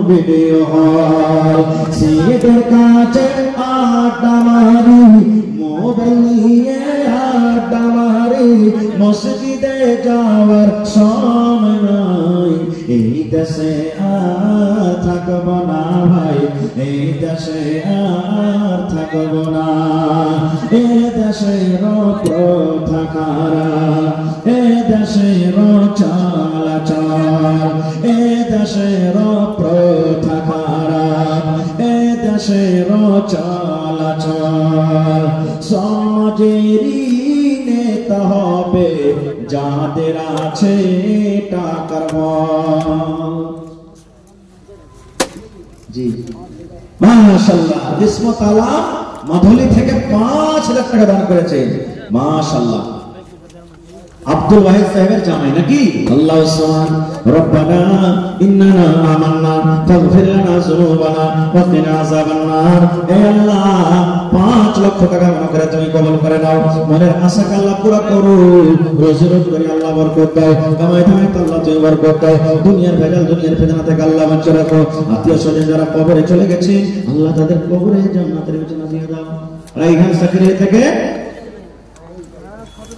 ভিডিও হল, সিদের কাছে আড্ডা মারি, মোবাইল নিয়ে আড্ডা মারি, মসজিদে যাওয়ার সময় নাই। এই দেশে আর থাকব না ভাই, এই দেশে আর থাকব না। এ দেশের প্রথা খারাপ, এ দেশের চলাচল, এ দেশের প্রথা খারাপ, এ দেশের চলাচল। সমাজেরই নেতা হবে যাদের আছে টাকার বল। জি মাশাআল্লাহ, ইসমত আলম মাধুলি থেকে 5 লাখ টাকা দান করেছে। মাশাআল্লাহ, আব্দুল ওয়াহিদ সাহেবের জামাই নাকি? আল্লাহু সুবহান রব্বানা ইন্নানা আমান্না ফাগফির লানা যুনুবানা ওয়া কিনা আযাবান নার। হে আল্লাহ, 5 লক্ষ টাকা মনে করে তুমি কবুল করে নাও, মনের আশাকে আল্লাহ পুরো করো, রোজি রোজগার করে আল্লাহ বরকত দাও, কামাই ধামাই আল্লাহ তুমি বরকত দাও, দুনিয়ার ভেজাল দুনিয়ার ফিতনা থেকে আল্লাহ বাঁচিয়ে রাখো। আত্মীয় স্বজন যারা কবরে চলে গেছে আল্লাহ তাদের কবরে জান্নাতের বিছানা দিয়ে দাও। রাইহান সাকরিয়া থেকে,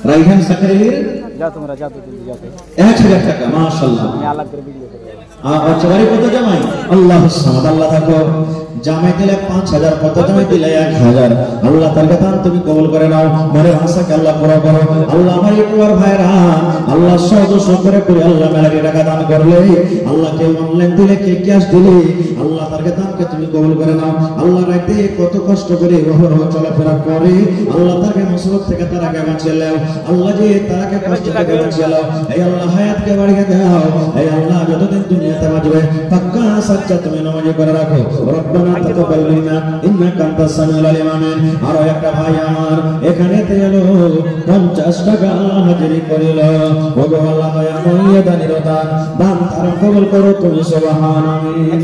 রাইহান সাকরিয়া যা তোমরা যা তো জলদি যাও 1000 টাকা। মাশাআল্লাহ, আমি আলাদা করে ভিডিও করব। আচ্ছা, বাড়ি কত জামাই? আল্লাহুস সামাদ। আল্লাহ থাকো, জামাই দিলে 5000, কত জামাই দিলে 1000। আল্লাহ তার কথা তুমি কবুল করে নাও, মনের আশাকে আল্লাহ পুরো করো। আল্লাহ আমার ইউটিউবার ভাইরা আল্লাহ সহজ করে করে আল্লাহ মেলাকে টাকা দান করলে, আল্লাহ কে অনলাইন দিলে কে ক্যাশ দিলে, আল্লাহ তার দানকে তুমি কবুল করে নাও। আল্লাহ রাতে কত কষ্ট করে রহর চলাফেরা করে, আল্লাহ তাকে মুসিবত থেকে তারাকে বাঁচিয়ে নাও। আল্লাহ যে তারাকে কষ্ট থেকে বাঁচিয়ে নাও। এই আল্লাহ হায়াতকে বাড়িয়ে দাও। এই আল্লাহ যতদিন দুনিয়াতে বাঁচবে পাক্কা সাচ্চা তুমি নামাজি করে রাখো। রব্বানা তাকাব্বাল মিন্না ইন্নাকা আনতাস সামিউল আলিম। আমিন। আর একটা ভাই আমার এখানে এলো 50 টাকা আল্লাহ হাজিরি করিল। ওগো আল্লাহ দয়া করে দানির দান দান তার কবুল করো তুমি, সুবহান আমিন।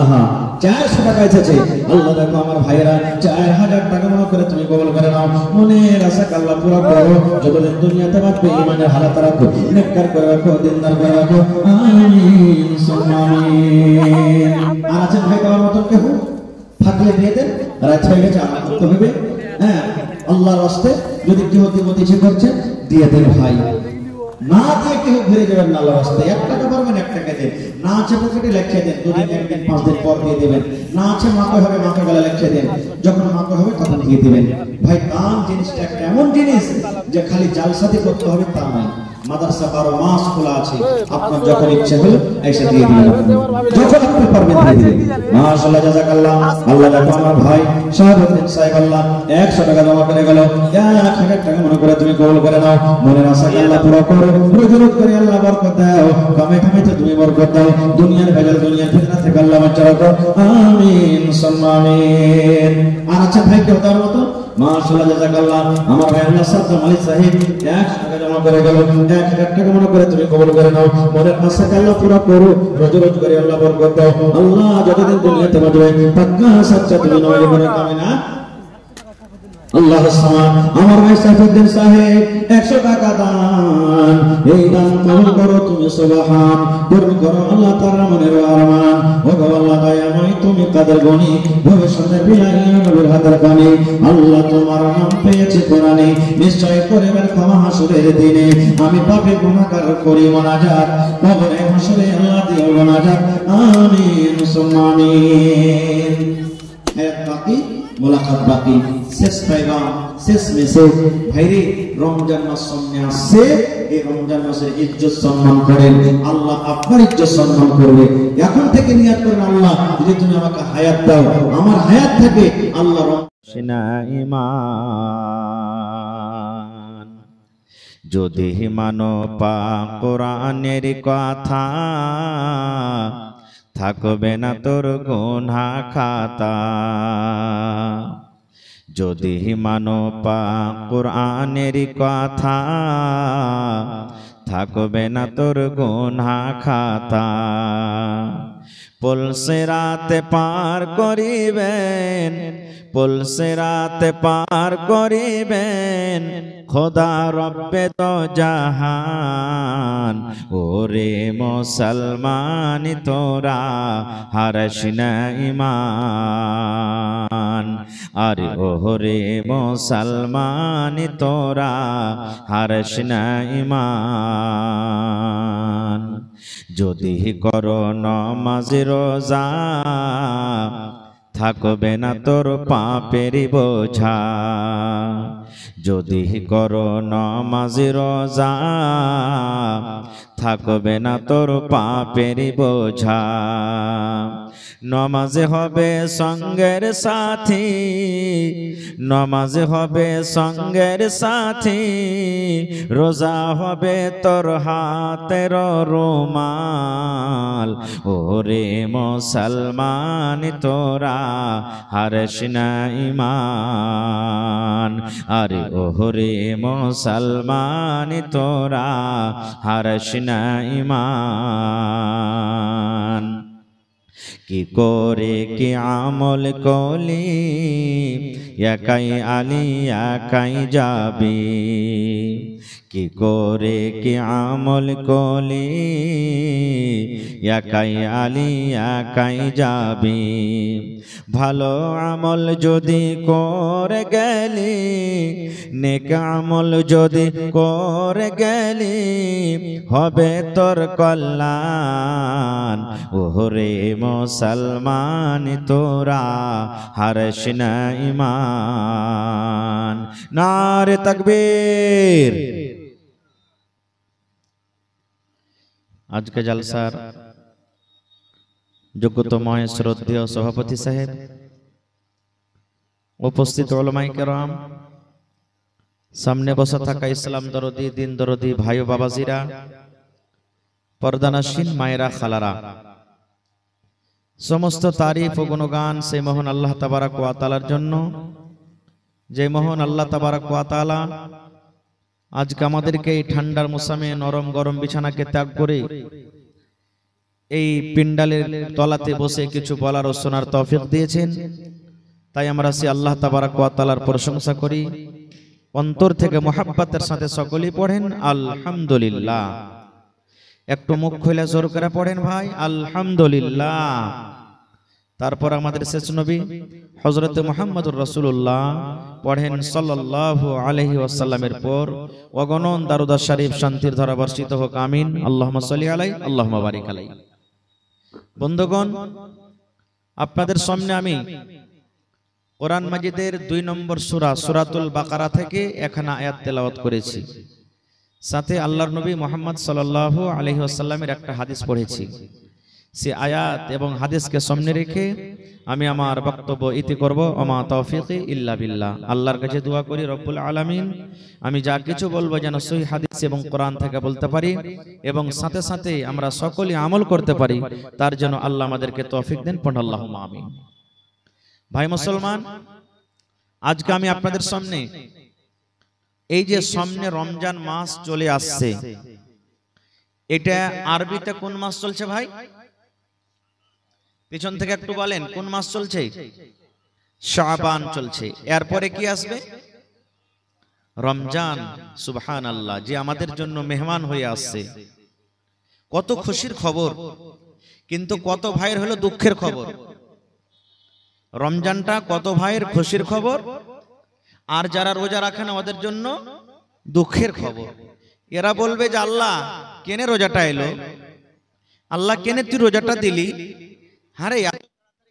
আহা, 400 টাকা এসেছে। আল্লাহ দেখো আমার ভাইরা 4000 টাকা মনে করে তুমি কবুল করে নাও, মনের আশা আল্লাহ পুরো করো। যতদিন দুনিয়াতে বাঁচবে ঈমানের হালাত রাখো, নেককার করে রাখো, দিনদার করে রাখো। আমিন সুম্মা আমিন। আর আছেন ভাই দেওয়ার মতন কেউ থাকলে দিয়ে দেন, রাত হয়ে গেছে আমার করতে হবে। হ্যাঁ, আল্লাহর রাস্তে যদি কেউ দিতে ইচ্ছে করছে দিয়ে দেন ভাই, না দিয়ে কেউ ঘুরে যাবেন না। আল্লাহর রাস্তায় 1 টাকা পারবেন 1 টাকা দেন, না আছে পকেটে লিখে দেন, 2 দিন 1 দিন 5 দিন পর দিয়ে দিবেন। না আছে মাকে হবে মাকে গলা লিখে দেন, যখন মাকে হবে তখন দিয়ে দিবেন। ভাই দান জিনিসটা একটা এমন জিনিস যে খালি জালসাতি করতে হবে তা নয়। মাদ্রাসা 12 মাস খোলা আছে, আপনার যখন ইচ্ছে হলো এসে দিয়ে দিবেন, যখন আপনি পারবেন দিয়ে দিবেন। মাশাআল্লাহ, জাযাকাল্লাহ। আল্লাহ দেখো আমার ভাই শাহাবুদ্দিন সাহেব আল্লাহ 100 টাকা জমা করে গেল। 1000 টাকা মনে করে তুমি কবুল করে নাও, মনের আশাকে আল্লাহ পুরো করো, রোজগার করে আল্লাহ বরকত দাও, কামাই কামাইতে তুমি বরকত দাও, দুনিয়ার ভেজাল দুনিয়ার ফিতনা থেকে আল্লাহ বাঁচিয়ে রাখো। আমিন সুম্মা আমিন। আর আচ্ছা ভাই কেউ তার মতো? মাশাআল্লাহ, জাযাকাল্লাহ। আমার ভাই আল্লাহ সাদ্দাম আলী সাহেব 100 টাকা জমা করে গেল। 1000 টাকা মনে করে তুমি কবুল করে নাও, মনের আশাকে আল্লাহ পুরো করো, রোজগার করে আল্লাহ বরকত দাও। আল্লাহ যতদিন দুনিয়াতে বাঁচবে পাক্কা সাচ্চা তুমি নয় করে কামিনা। আল্লাহুস সামাদ। আমার ভাই সাইফুদ্দিন সাহেব 100 টাকা দান, এই দান কবুল করো তুমি, সুবহান। পূর্ণ করো আল্লাহ তাআলা মনের আরমান। ওগো আল্লাহ দয়াময় তুমি কাদের গনি, ভবিষ্যতের বিলায় নবীর হাতের কানি। আল্লাহ তোমার নাম পেয়েছি কোরআনে, নিশ্চয় করবেন ক্ষমা হাসরের দিনে। আমি পাপী গুনাহগার করি মুনাজাত, কবরে হাসরে আল্লাহ দিও মুনাজাত। আমিন সুম্মা আমিন। হায়াত বাকি, মোলাকাত বাকি, শেষ পাইবা শেষ মেসেজ। ভাইরে রমজান মাস সামনে আসছে, এই রমজান মাসের ইজ্জত সম্মান করেন, আল্লাহ আপনার ইজ্জত সম্মান করবে। এখন থেকে নিয়ত করেন, আল্লাহ যদি তুমি আমাকে হায়াত দাও, আমার হায়াত থাকে আল্লাহ রমজান ঈমান। যদি মানো পাক কোরআনের কথা, থাকবে না তোর গুনাহ খাতা। যদি মানো পাক কোরআনের কথা, থাকবে না তোর গুনাহ খাতা। পুলসিরাতে পার করিবেন, পুলসিরাতে পার করিবেন খোদা রব্বে তো জাহান। ওরে মুসলমান তোরা হারাস না ঈমান, আরে ওরে মুসলমান তোরা হারাস না ঈমান। যদি করো নামাজ রোজা, থাকবে না তোর পাপের বোঝা। যদি করো নামাজ রোজা থাকবে না তোর পাপের বোঝা। নামাজ হবে সঙ্গের সাথী, নামাজ হবে সঙ্গের সাথী, রোজা হবে তোর হাতের রুমাল। ওরে মুসলমান তোরা হারিস না ঈমান, আরে ওরে মুসলমান তোরা হারিস না ঈমান। কি করে কি আমল কলি একাই আলী একাই যাবি, কি করে কি আমল কলি একাই আলী একাই যাবি। ভালো আমল যদি করে গেলি, নেক আমল যদি করে গেলি, হবে তোর কল্যাণ। ওরে মুসলমান তোরা হারিস না ঈমান। নারে তাকবীর। আজকে জলসার যোগ্যতময় শ্রদ্ধেয় সভাপতি সাহেব, উপস্থিত উলামায়ে কেরাম, সামনে বসে থাকা ইসলাম দরদি দিন দরদি ভাই ও বাবাজিরা, পর্দানাসীন মায়েরা খালারা, সমস্ত তারিফ ও গুণগান সেই মহান আল্লাহ তাবারক ওয়া তাআলার জন্য, যে মহান আল্লাহ তাবারক ওয়া তাআলা আজকে আমাদেরকে এই ঠান্ডার মৌসুমে নরম গরম বিছানাকে ত্যাগ করে এই পিন্ডালের তলাতে বসে কিছু বলার ও শোনার তৌফিক দিয়েছেন। তাই আমরা সেই আল্লাহ তাবারক ওয়া তাআলার প্রশংসা করি, অন্তর থেকে মুহাব্বতের সাথে সকলেই পড়েন আলহামদুলিল্লাহ। একটু মুখ খুলে জোর করে পড়েন ভাই আলহামদুলিল্লাহ। তারপর আমাদের শেষ নবী হযরত মুহাম্মদুর রাসূলুল্লাহ পড়েন সাল্লাল্লাহু আলাইহি ওয়াসাল্লামের পর অগণন দারুদ শরীফ শান্তির ধারা বর্ষিত হোক, আমিন। আল্লাহুম্মা সাল্লি আলাইহি আল্লাহুম্মা বারিক আলাইহি। বন্ধুগণ, আপনাদের সামনে আমি কোরআন মাজিদের 2 নম্বর সূরা সূরাতুল বাকারা থেকে এখানে আয়াত তেলাওয়াত করেছি, সাথে আল্লাহর নবী মুহাম্মদ সাল্লাল্লাহু আলাইহি ওয়াসাল্লামের একটা হাদিস পড়েছি। সে আয়াত এবং হাদিসকে সামনে রেখে আমি আমার বক্তব্য ইতি করব। ওমা তৌফিকি ইল্লা বিল্লাহ। আল্লাহর কাছে দোয়া করি রব্বুল আলামিন আমি যা কিছু বলবো যেন সহিহ হাদিস এবং কোরআন থেকে বলতে পারি এবং সাথে সাথে আমরা সকলেই আমল করতে পারি, তার জন্য আল্লাহ আমাদেরকে তৌফিক দেন। পড়ুন আল্লাহুম্মা আমিন। ভাই মুসলমান, আজকে আমি আপনাদের সামনে এই যে সামনে রমজান মাস চলে আসছে, এটা আরবিতে কোন মাস চলছে ভাই? পিছন থেকে একটু বলেন কোন মাস চলছে? শাবান চলছে। এরপরে কি আসবে? রমজান। সুবহানাল্লাহ, যে আমাদের জন্য মেহমান হয়ে আসছে। কত খুশির খবর, কিন্তু কত ভাইয়ের হলো দুঃখের খবর। রমজানটা কত ভাইয়ের খুশির খবর, আর যারা রোজা রাখে না ওদের জন্য দুঃখের খবর। এরা বলবে যে আল্লাহ কেনে রোজাটা এলো, আল্লাহ কেনে তুই রোজাটা দিলি, আরে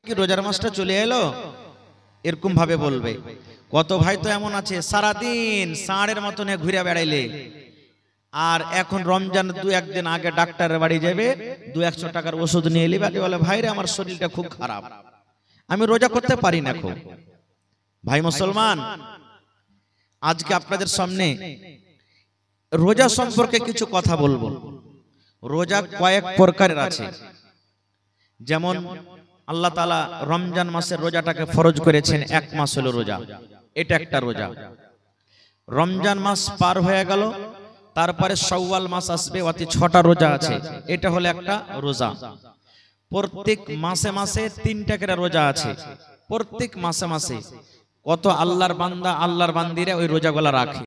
কি রোজার মাসটা চলে এলো, এরকম ভাবে বলবে। কত ভাই তো এমন আছে সারাদিন ষাঁড়ের মতন ঘুরে বেড়াইলে, আর এখন রমজান 2-1 দিন আগে ডাক্তারের বাড়ি যাবে, 200-100 টাকার ওষুধ নিয়ে এলি, বলে ভাইরে আমার শরীরটা খুব খারাপ, আমি রোজা করতে পারি না খুব। ভাই মুসলমান, আজকে আপনাদের সামনে রোজা সম্পর্কে কিছু কথা বলবো। রোজা কয়েক প্রকারের আছে, যেমন আল্লাহ তাআলা রমজান মাসের রোজাটাকে ফরজ করেছেন। 1 মাস হলো রোজা, এটা একটা রোজা। রমজান মাস পার হয়ে গেল, তারপরে শাওয়াল মাস আসবে, অতি 6টা রোজা আছে, এটা হলো একটা রোজা। প্রত্যেক মাসে মাসে 3টা করে রোজা আছে। প্রত্যেক মাসে মাসে কত আল্লাহর বান্দা আল্লাহর বান্দিরা ওই রোজাগুলা রাখে।